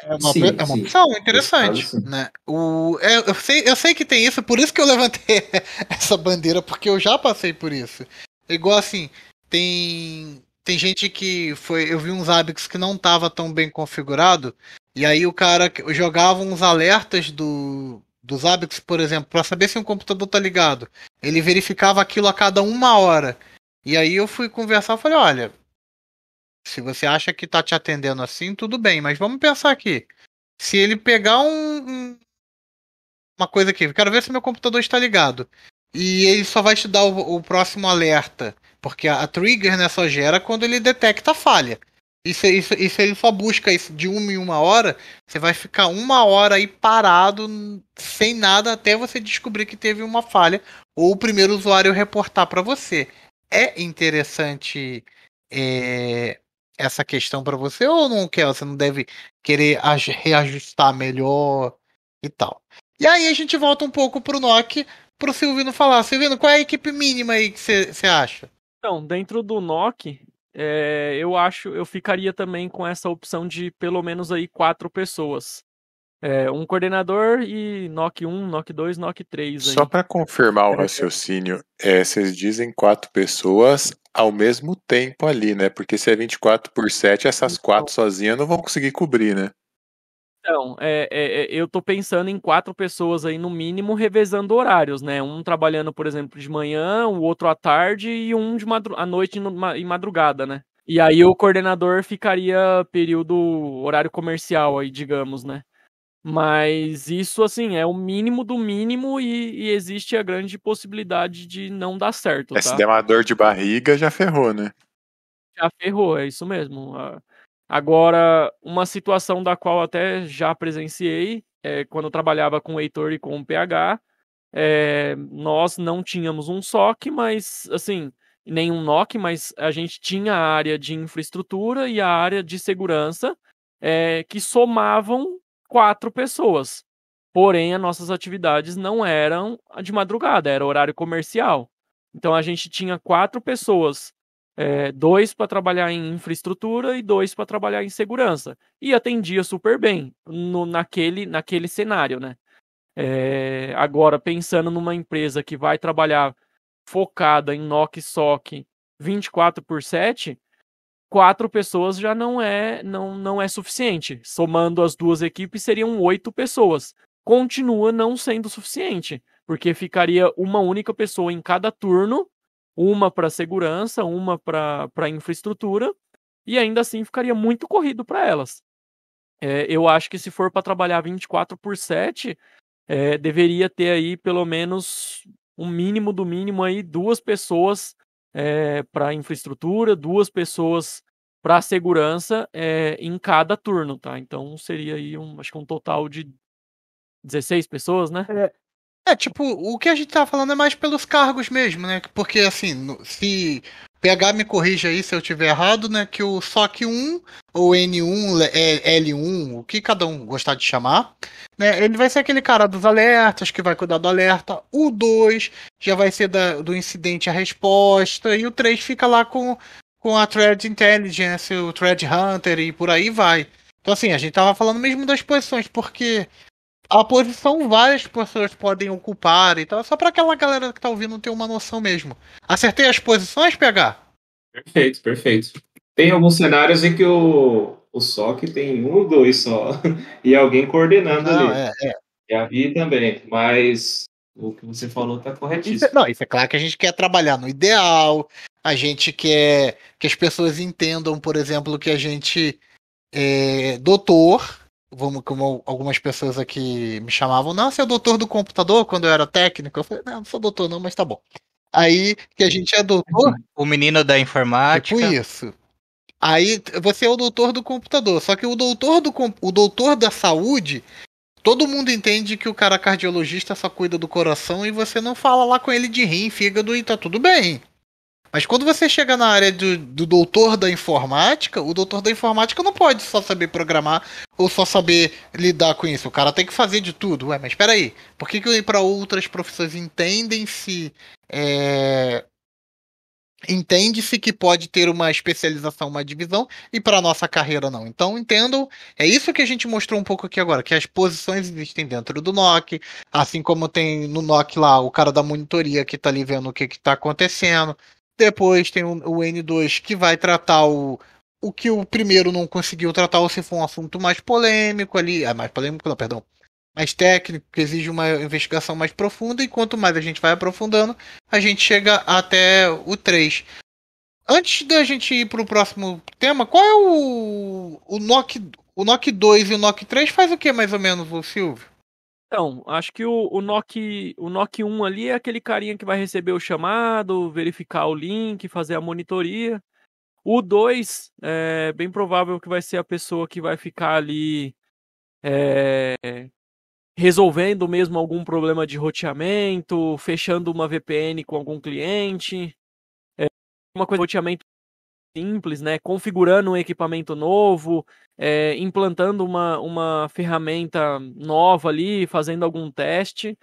Speaker 2: É uma opção interessante,
Speaker 4: Caso,
Speaker 2: né? Eu sei que tem isso, por isso que eu levantei essa bandeira, porque eu já passei por isso. Igual assim, tem gente que foi. Eu vi uns hábitos que não tava tão bem configurado, e aí o cara jogava uns alertas dos hábitos, por exemplo, para saber se um computador tá ligado. Ele verificava aquilo a cada 1 hora. E aí eu fui conversar e falei, olha, se você acha que tá te atendendo assim, tudo bem, mas vamos pensar aqui. Se ele pegar uma coisa aqui, eu quero ver se meu computador está ligado. E ele só vai te dar o próximo alerta. Porque a trigger, né, só gera quando ele detecta a falha. E se ele só busca isso de 1 em 1 hora, você vai ficar 1 hora aí parado, sem nada, até você descobrir que teve uma falha. Ou o primeiro usuário reportar para você. É interessante essa questão para você ou não quer? Você não deve querer reajustar melhor e tal. E aí a gente volta um pouco pro NOC, pro Silvino falar. Silvino, qual é a equipe mínima aí que você acha?
Speaker 5: Então, dentro do NOC, eu ficaria também com essa opção de pelo menos aí 4 pessoas. Um coordenador e NOC 1, NOC 2, NOC 3 aí.
Speaker 1: Só para confirmar o raciocínio, vocês dizem 4 pessoas ao mesmo tempo ali, né? Porque se é 24/7, essas 4 sozinhas não vão conseguir cobrir, né?
Speaker 5: Então, eu tô pensando em 4 pessoas aí, no mínimo, revezando horários, né? Um trabalhando, por exemplo, de manhã, o outro à tarde e um à noite e madrugada, né? E aí o coordenador ficaria período horário comercial aí, digamos, né? Mas isso, assim, é o mínimo do mínimo e existe a grande possibilidade de não dar certo,
Speaker 1: Se
Speaker 5: tá?
Speaker 1: der uma dor de barriga, já ferrou, né?
Speaker 5: Já ferrou, é isso mesmo. Agora, uma situação da qual até já presenciei, quando eu trabalhava com o Heitor e com o PH, nós não tínhamos um SOC, mas, assim, nenhum NOC, mas a gente tinha a área de infraestrutura e a área de segurança, que somavam 4 pessoas. Porém, as nossas atividades não eram de madrugada, era horário comercial. Então, a gente tinha 4 pessoas. 2 para trabalhar em infraestrutura e 2 para trabalhar em segurança. E atendia super bem naquele cenário, né? Agora, pensando numa empresa que vai trabalhar focada em NOC SOC 24/7, 4 pessoas já não é suficiente. Somando as duas equipes, seriam 8 pessoas. Continua não sendo suficiente, porque ficaria uma única pessoa em cada turno, uma para segurança, uma para infraestrutura, e ainda assim ficaria muito corrido para elas. Eu acho que se for para trabalhar 24/7, deveria ter aí pelo menos um mínimo do mínimo aí 2 pessoas para infraestrutura, 2 pessoas para segurança em cada turno, tá? Então seria aí acho que um total de 16 pessoas, né?
Speaker 2: Tipo, o que a gente tá falando é mais pelos cargos mesmo, né? Porque, assim, se PH me corrija aí se eu tiver errado, né? Que o SOC 1, ou N1, L1, o que cada um gostar de chamar, né? Ele vai ser aquele cara dos alertas, que vai cuidar do alerta. O 2 já vai ser do incidente a resposta. E o 3 fica lá com a Threat Intelligence, o Threat Hunter e por aí vai. Então, assim, a gente tava falando mesmo das posições, porque a posição várias pessoas podem ocupar, então é só pra aquela galera que tá ouvindo ter uma noção mesmo. Acertei as posições, PH?
Speaker 4: Perfeito, perfeito. Tem alguns cenários em que o SOC tem 1 ou 2 só, e alguém coordenando
Speaker 2: Não,
Speaker 4: ali. Já vi também, mas o que você falou tá corretíssimo.
Speaker 2: Isso é claro que a gente quer trabalhar no ideal, a gente quer que as pessoas entendam, por exemplo, que a gente é doutor, como algumas pessoas aqui me chamavam, não, você é o doutor do computador quando eu era técnico. Eu falei, não sou doutor não, mas tá bom. Aí que a gente é doutor.
Speaker 3: O menino da informática.
Speaker 2: Tipo isso. Aí você é o doutor do computador, só que o doutor da saúde, todo mundo entende que o cara cardiologista só cuida do coração e você não fala lá com ele de rim, fígado e tá tudo bem. Mas quando você chega na área do doutor da informática, o doutor da informática não pode só saber programar ou só saber lidar com isso. O cara tem que fazer de tudo. Ué, mas espera aí. Por que para outras profissões entendem-se entende-se que pode ter uma especialização, uma divisão, e para a nossa carreira não. Então, entendam, é isso que a gente mostrou um pouco aqui agora, que as posições existem dentro do NOC, assim como tem no NOC lá o cara da monitoria que está ali vendo o que está acontecendo. Depois tem o N2 que vai tratar o que o primeiro não conseguiu tratar, ou se for um assunto mais polêmico ali, mais polêmico não, perdão, mais técnico, que exige uma investigação mais profunda, e quanto mais a gente vai aprofundando, a gente chega até o 3. Antes da gente ir para o próximo tema, qual é o NOC 2 e o NOC 3 faz o que mais ou menos, o Silvio?
Speaker 5: Então, acho que o NOC 1 ali é aquele carinha que vai receber o chamado, verificar o link, fazer a monitoria. O 2 é bem provável que vai ser a pessoa que vai ficar ali resolvendo mesmo algum problema de roteamento, fechando uma VPN com algum cliente, uma coisa de roteamento simples, né? Configurando um equipamento novo, implantando uma ferramenta nova ali, fazendo algum teste.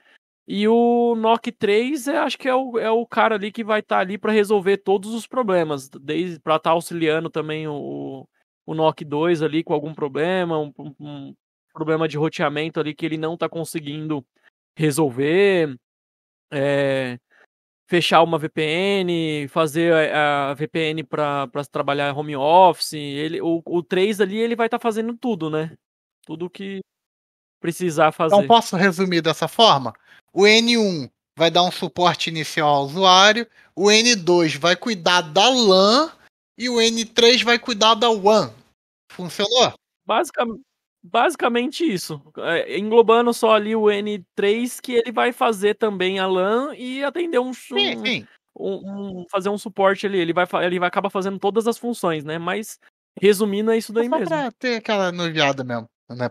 Speaker 5: E o NOC 3, acho que é o cara ali que vai estar ali para resolver todos os problemas, desde para estar auxiliando também o NOC 2 ali com algum problema, um problema de roteamento ali que ele não está conseguindo resolver, fechar uma VPN, fazer a VPN para trabalhar home office. O 3 ali ele vai estar fazendo tudo, né? Tudo que precisar fazer.
Speaker 2: Então posso resumir dessa forma? O N1 vai dar um suporte inicial ao usuário, o N2 vai cuidar da LAN e o N3 vai cuidar da WAN. Funcionou?
Speaker 5: Basicamente isso. Englobando só ali o N3, que ele vai fazer também a LAN e atender fazer um suporte ali. Ele vai acabar fazendo todas as funções, né? Mas resumindo, é isso daí
Speaker 2: só
Speaker 5: mesmo.
Speaker 2: pra ter aquela noviada mesmo. Né?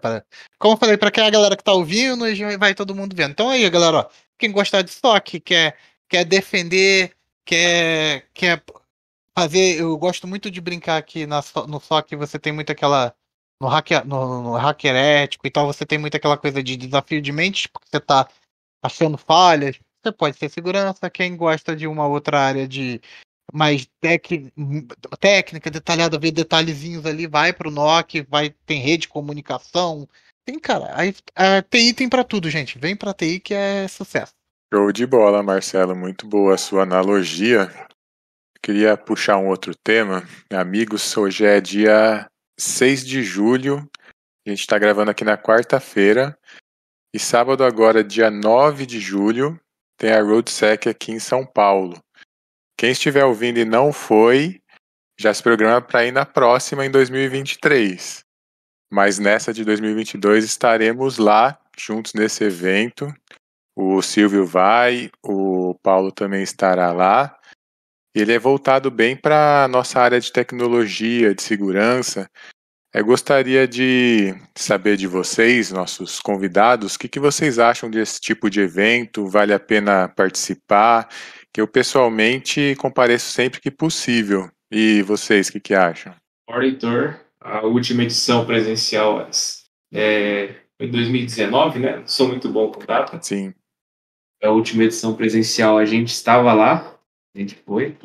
Speaker 2: Como eu falei, pra quem é a galera que tá ouvindo, vai todo mundo vendo. Então aí, galera, ó, quem gostar de SOC, quer defender, quer fazer. Eu gosto muito de brincar aqui no SOC, você tem muito aquela. No hacker ético e tal, você tem muito aquela coisa de desafio de mente, porque você tá achando falhas. Você pode ser segurança. Quem gosta de uma outra área de mais técnica, detalhada, ver detalhezinhos ali, vai pro NOC, tem rede de comunicação. Tem, cara, a TI tem pra tudo, gente. Vem pra TI que é sucesso.
Speaker 1: Show de bola, Marcelo. Muito boa a sua analogia. Queria puxar um outro tema. Amigos, hoje é dia 6 de julho. A gente está gravando aqui na quarta-feira. E sábado agora, dia 9 de julho, tem a RoadSec aqui em São Paulo. Quem estiver ouvindo e não foi, já se programa para ir na próxima em 2023. Mas nessa de 2022 estaremos lá, juntos nesse evento. O Silvio vai, o Paulo também estará lá. Ele é voltado bem para a nossa área de tecnologia, de segurança. Eu gostaria de saber de vocês, nossos convidados, o que vocês acham desse tipo de evento? Vale a pena participar? Que eu pessoalmente compareço sempre que possível. E vocês, o que acham?
Speaker 4: Auditor, a última edição presencial foi em 2019, né? Não sou muito bom com data.
Speaker 1: Sim.
Speaker 4: A última edição presencial a gente estava lá, a gente foi.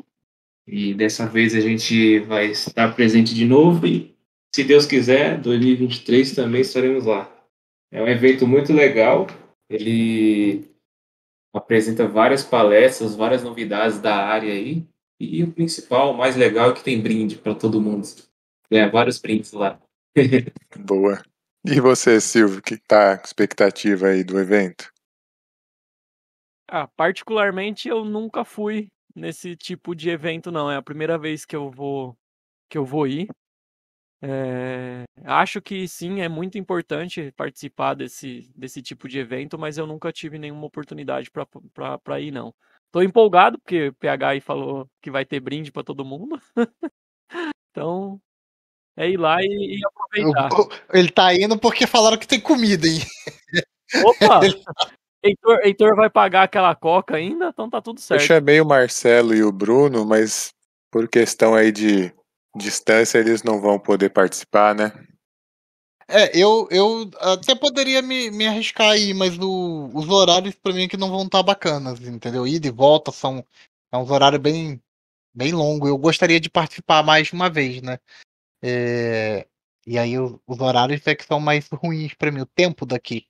Speaker 4: E dessa vez a gente vai estar presente de novo e, se Deus quiser, 2023 também estaremos lá. É um evento muito legal. Ele apresenta várias palestras, várias novidades da área aí. E o principal, o mais legal, é que tem brinde para todo mundo. Vários brindes lá.
Speaker 1: Boa. E você, Silvio, que tá com expectativa aí do evento?
Speaker 5: Particularmente eu nunca fui nesse tipo de evento, não. É a primeira vez que eu vou ir. Acho que sim, é muito importante participar desse tipo de evento, mas eu nunca tive nenhuma oportunidade para ir, não. Tô empolgado, porque o PH aí falou que vai ter brinde para todo mundo. Então, é ir lá e aproveitar.
Speaker 2: Ele tá indo porque falaram que tem comida, hein?
Speaker 5: Opa! Heitor vai pagar aquela coca ainda, então tá tudo
Speaker 1: Eu
Speaker 5: certo.
Speaker 1: chamei o Marcelo e o Bruno, mas por questão aí de distância eles não vão poder participar, né?
Speaker 2: Eu até poderia me arriscar aí, mas os horários pra mim que não vão estar bacanas, entendeu? Ida e volta é uns horários bem longos. Eu gostaria de participar mais de uma vez, né? E aí os horários é que são mais ruins pra mim, o tempo daqui.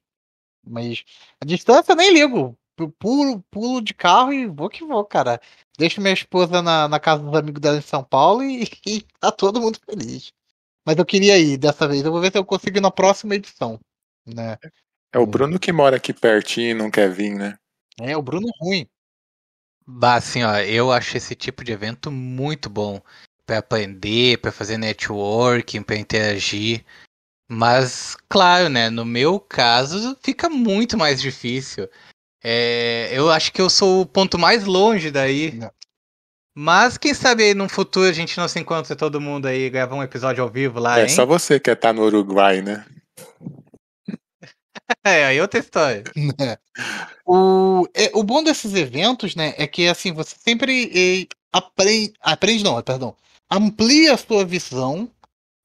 Speaker 2: Mas a distância eu nem ligo. Eu pulo de carro e vou que vou, cara. Deixo minha esposa na casa dos amigos dela em São Paulo e tá todo mundo feliz. Mas eu queria ir dessa vez. Eu vou ver se eu consigo ir na próxima edição, né?
Speaker 1: É o Bruno que mora aqui pertinho e não quer vir, né?
Speaker 2: O Bruno é ruim.
Speaker 3: Bah, assim, ó, eu acho esse tipo de evento muito bom pra aprender, pra fazer networking, pra interagir. Mas, claro, né, no meu caso fica muito mais difícil. Eu acho que eu sou o ponto mais longe daí.
Speaker 2: Não.
Speaker 3: Mas quem sabe aí no futuro a gente não se encontra todo mundo aí e grava um episódio ao vivo lá,
Speaker 1: É
Speaker 3: hein?
Speaker 1: só você que tá no Uruguai, né?
Speaker 3: Aí outra história.
Speaker 2: Né? O bom desses eventos, né, é que assim, você sempre aprende não, perdão, amplia a sua visão,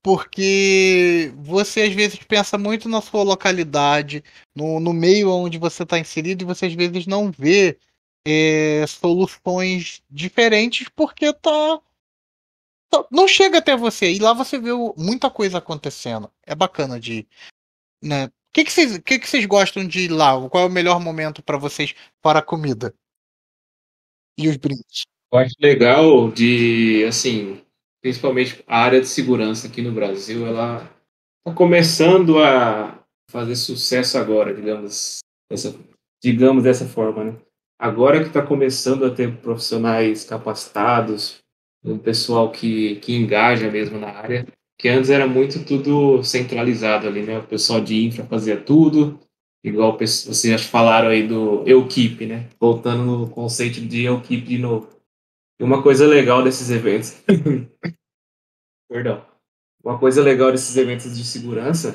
Speaker 2: porque você às vezes pensa muito na sua localidade, no meio onde você está inserido, e você às vezes não vê soluções diferentes porque não chega até você. E lá você vê muita coisa acontecendo. É bacana né? O que vocês gostam de ir lá? Qual é o melhor momento para vocês fora a comida e os brindes?
Speaker 4: Eu acho legal de, assim, principalmente a área de segurança aqui no Brasil, ela está começando a fazer sucesso agora, digamos dessa forma, né? Agora que está começando a ter profissionais capacitados, um pessoal que engaja mesmo na área, que antes era muito tudo centralizado ali, né? O pessoal de infra fazia tudo, igual vocês já falaram aí do Equipe, né? Voltando no conceito de Equipe de novo. E uma coisa legal desses eventos, perdão, uma coisa legal desses eventos de segurança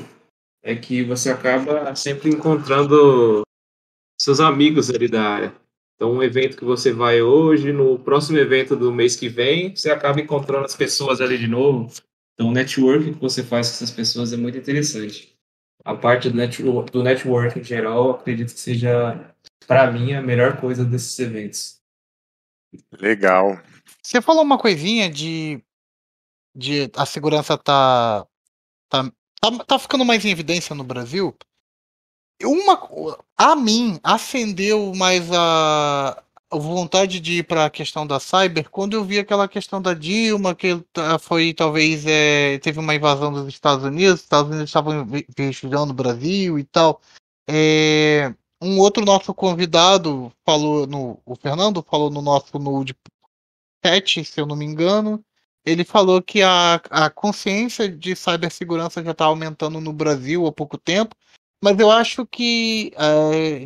Speaker 4: é que você acaba sempre encontrando seus amigos ali da área. Então, um evento que você vai hoje, no próximo evento do mês que vem, você acaba encontrando as pessoas ali de novo. Então, o network que você faz com essas pessoas é muito interessante. A parte do network em geral, eu acredito que seja, para mim, a melhor coisa desses eventos.
Speaker 1: Legal.
Speaker 2: Você falou uma coisinha de a segurança tá ficando mais em evidência no Brasil. A mim acendeu mais a vontade de ir para a questão da cyber quando eu vi aquela questão da Dilma, que foi talvez teve uma invasão dos Estados Unidos estavam investigando o Brasil e tal. Um outro nosso convidado falou o Fernando falou no nosso Node Chat, se eu não me engano. Ele falou que a consciência de cibersegurança já está aumentando no Brasil há pouco tempo, mas eu acho que,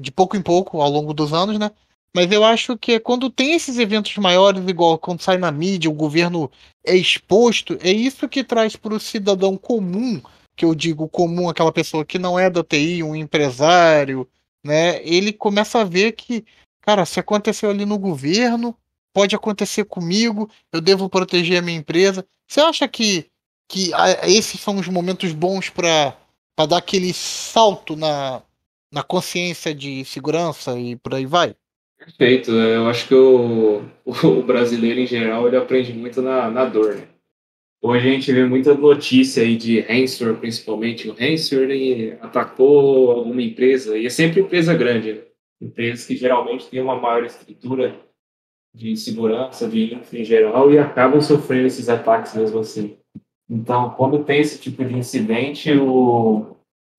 Speaker 2: de pouco em pouco, ao longo dos anos, né? Mas eu acho que quando tem esses eventos maiores, igual quando sai na mídia, o governo é exposto, é isso que traz para o cidadão comum, que eu digo comum, aquela pessoa que não é da TI, um empresário, né? Ele começa a ver que, cara, se aconteceu ali no governo, pode acontecer comigo, eu devo proteger a minha empresa. Você acha que esses são os momentos bons para dar aquele salto na consciência de segurança e por aí vai?
Speaker 4: Perfeito. Eu acho que o brasileiro, em geral, ele aprende muito na dor, né? Hoje a gente vê muita notícia aí de ransomware, principalmente. O ransomware ele atacou alguma empresa, e é sempre empresa grande, né? Empresas que geralmente têm uma maior estrutura de segurança, de infra em geral, e acabam sofrendo esses ataques mesmo assim. Então, quando tem esse tipo de incidente,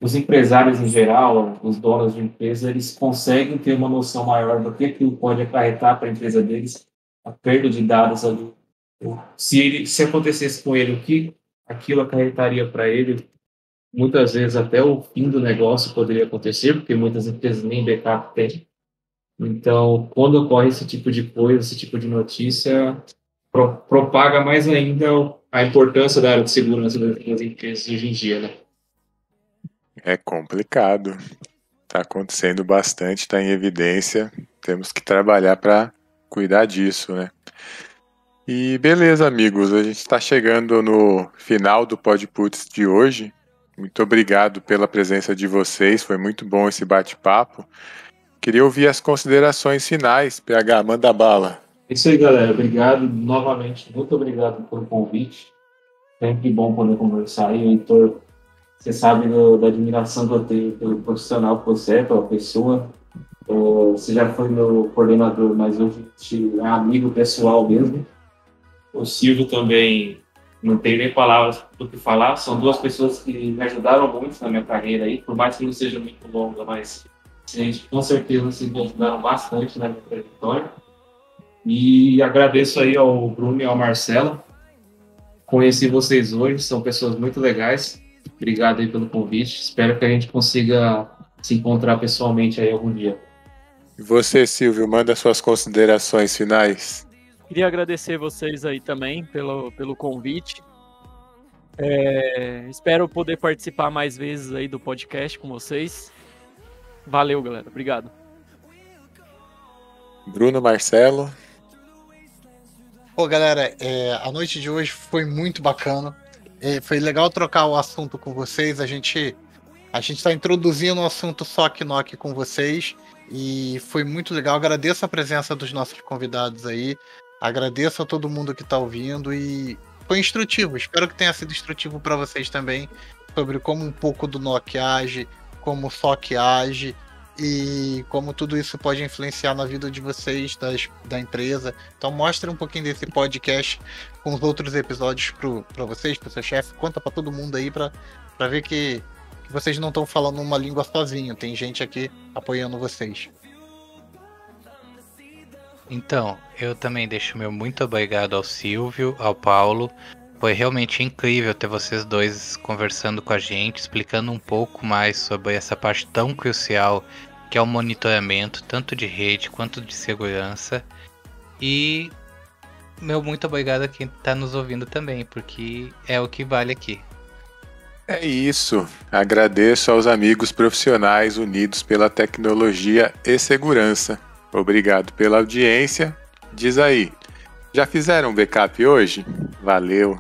Speaker 4: os empresários em geral, os donos de empresa, eles conseguem ter uma noção maior do que aquilo pode acarretar para a empresa deles, a perda de dados ali. Se acontecesse com ele, o que aquilo acarretaria para ele, muitas vezes até o fim do negócio poderia acontecer, porque muitas empresas nem backup têm. Então, quando ocorre esse tipo de coisa, esse tipo de notícia, propaga mais ainda a importância da área de segurança das empresas hoje em dia, né?
Speaker 1: É complicado. Está acontecendo bastante, está em evidência. Temos que trabalhar para cuidar disso, né? E beleza, amigos, a gente está chegando no final do Podputs de hoje. Muito obrigado pela presença de vocês, foi muito bom esse bate-papo. Queria ouvir as considerações finais. PH, manda bala.
Speaker 4: É isso aí, galera. Obrigado novamente. Muito obrigado pelo convite. Sempre bom poder conversar aí. Heitor, você sabe da admiração que eu tenho pelo profissional que você é, pela pessoa. Você já foi meu coordenador, mas hoje é amigo pessoal mesmo. O Silvio também, não tenho nem palavras do que falar. São duas pessoas que me ajudaram muito na minha carreira aí, por mais que não seja muito longa, mas com certeza se me ajudaram bastante na minha trajetória. E agradeço aí ao Bruno e ao Marcelo. Conheci vocês hoje, são pessoas muito legais. Obrigado aí pelo convite. Espero que a gente consiga se encontrar pessoalmente aí algum dia.
Speaker 1: E você, Silvio, manda suas considerações finais.
Speaker 5: Queria agradecer vocês aí também pelo convite. Espero poder participar mais vezes aí do podcast com vocês. Valeu, galera. Obrigado.
Speaker 1: Bruno, Marcelo.
Speaker 2: Pô, galera, a noite de hoje foi muito bacana. Foi legal trocar o assunto com vocês. A gente está introduzindo o assunto SOC NOC com vocês. E foi muito legal. Agradeço a presença dos nossos convidados aí. Agradeço a todo mundo que está ouvindo. E foi instrutivo. Espero que tenha sido instrutivo para vocês também. Sobre como um pouco do NOC age, como o SOC age. E como tudo isso pode influenciar na vida de vocês, da empresa. Então mostre um pouquinho desse podcast com os outros episódios para vocês, para o seu chefe. Conta para todo mundo aí para ver que vocês não estão falando uma língua sozinho. Tem gente aqui apoiando vocês.
Speaker 3: Então, eu também deixo meu muito obrigado ao Silvio, ao Paulo. Foi realmente incrível ter vocês dois conversando com a gente, explicando um pouco mais sobre essa parte tão crucial que é o monitoramento, tanto de rede quanto de segurança. E meu muito obrigado a quem está nos ouvindo também, porque é o que vale aqui.
Speaker 1: É isso. Agradeço aos amigos profissionais unidos pela tecnologia e segurança. Obrigado pela audiência. Diz aí, já fizeram backup hoje? Valeu!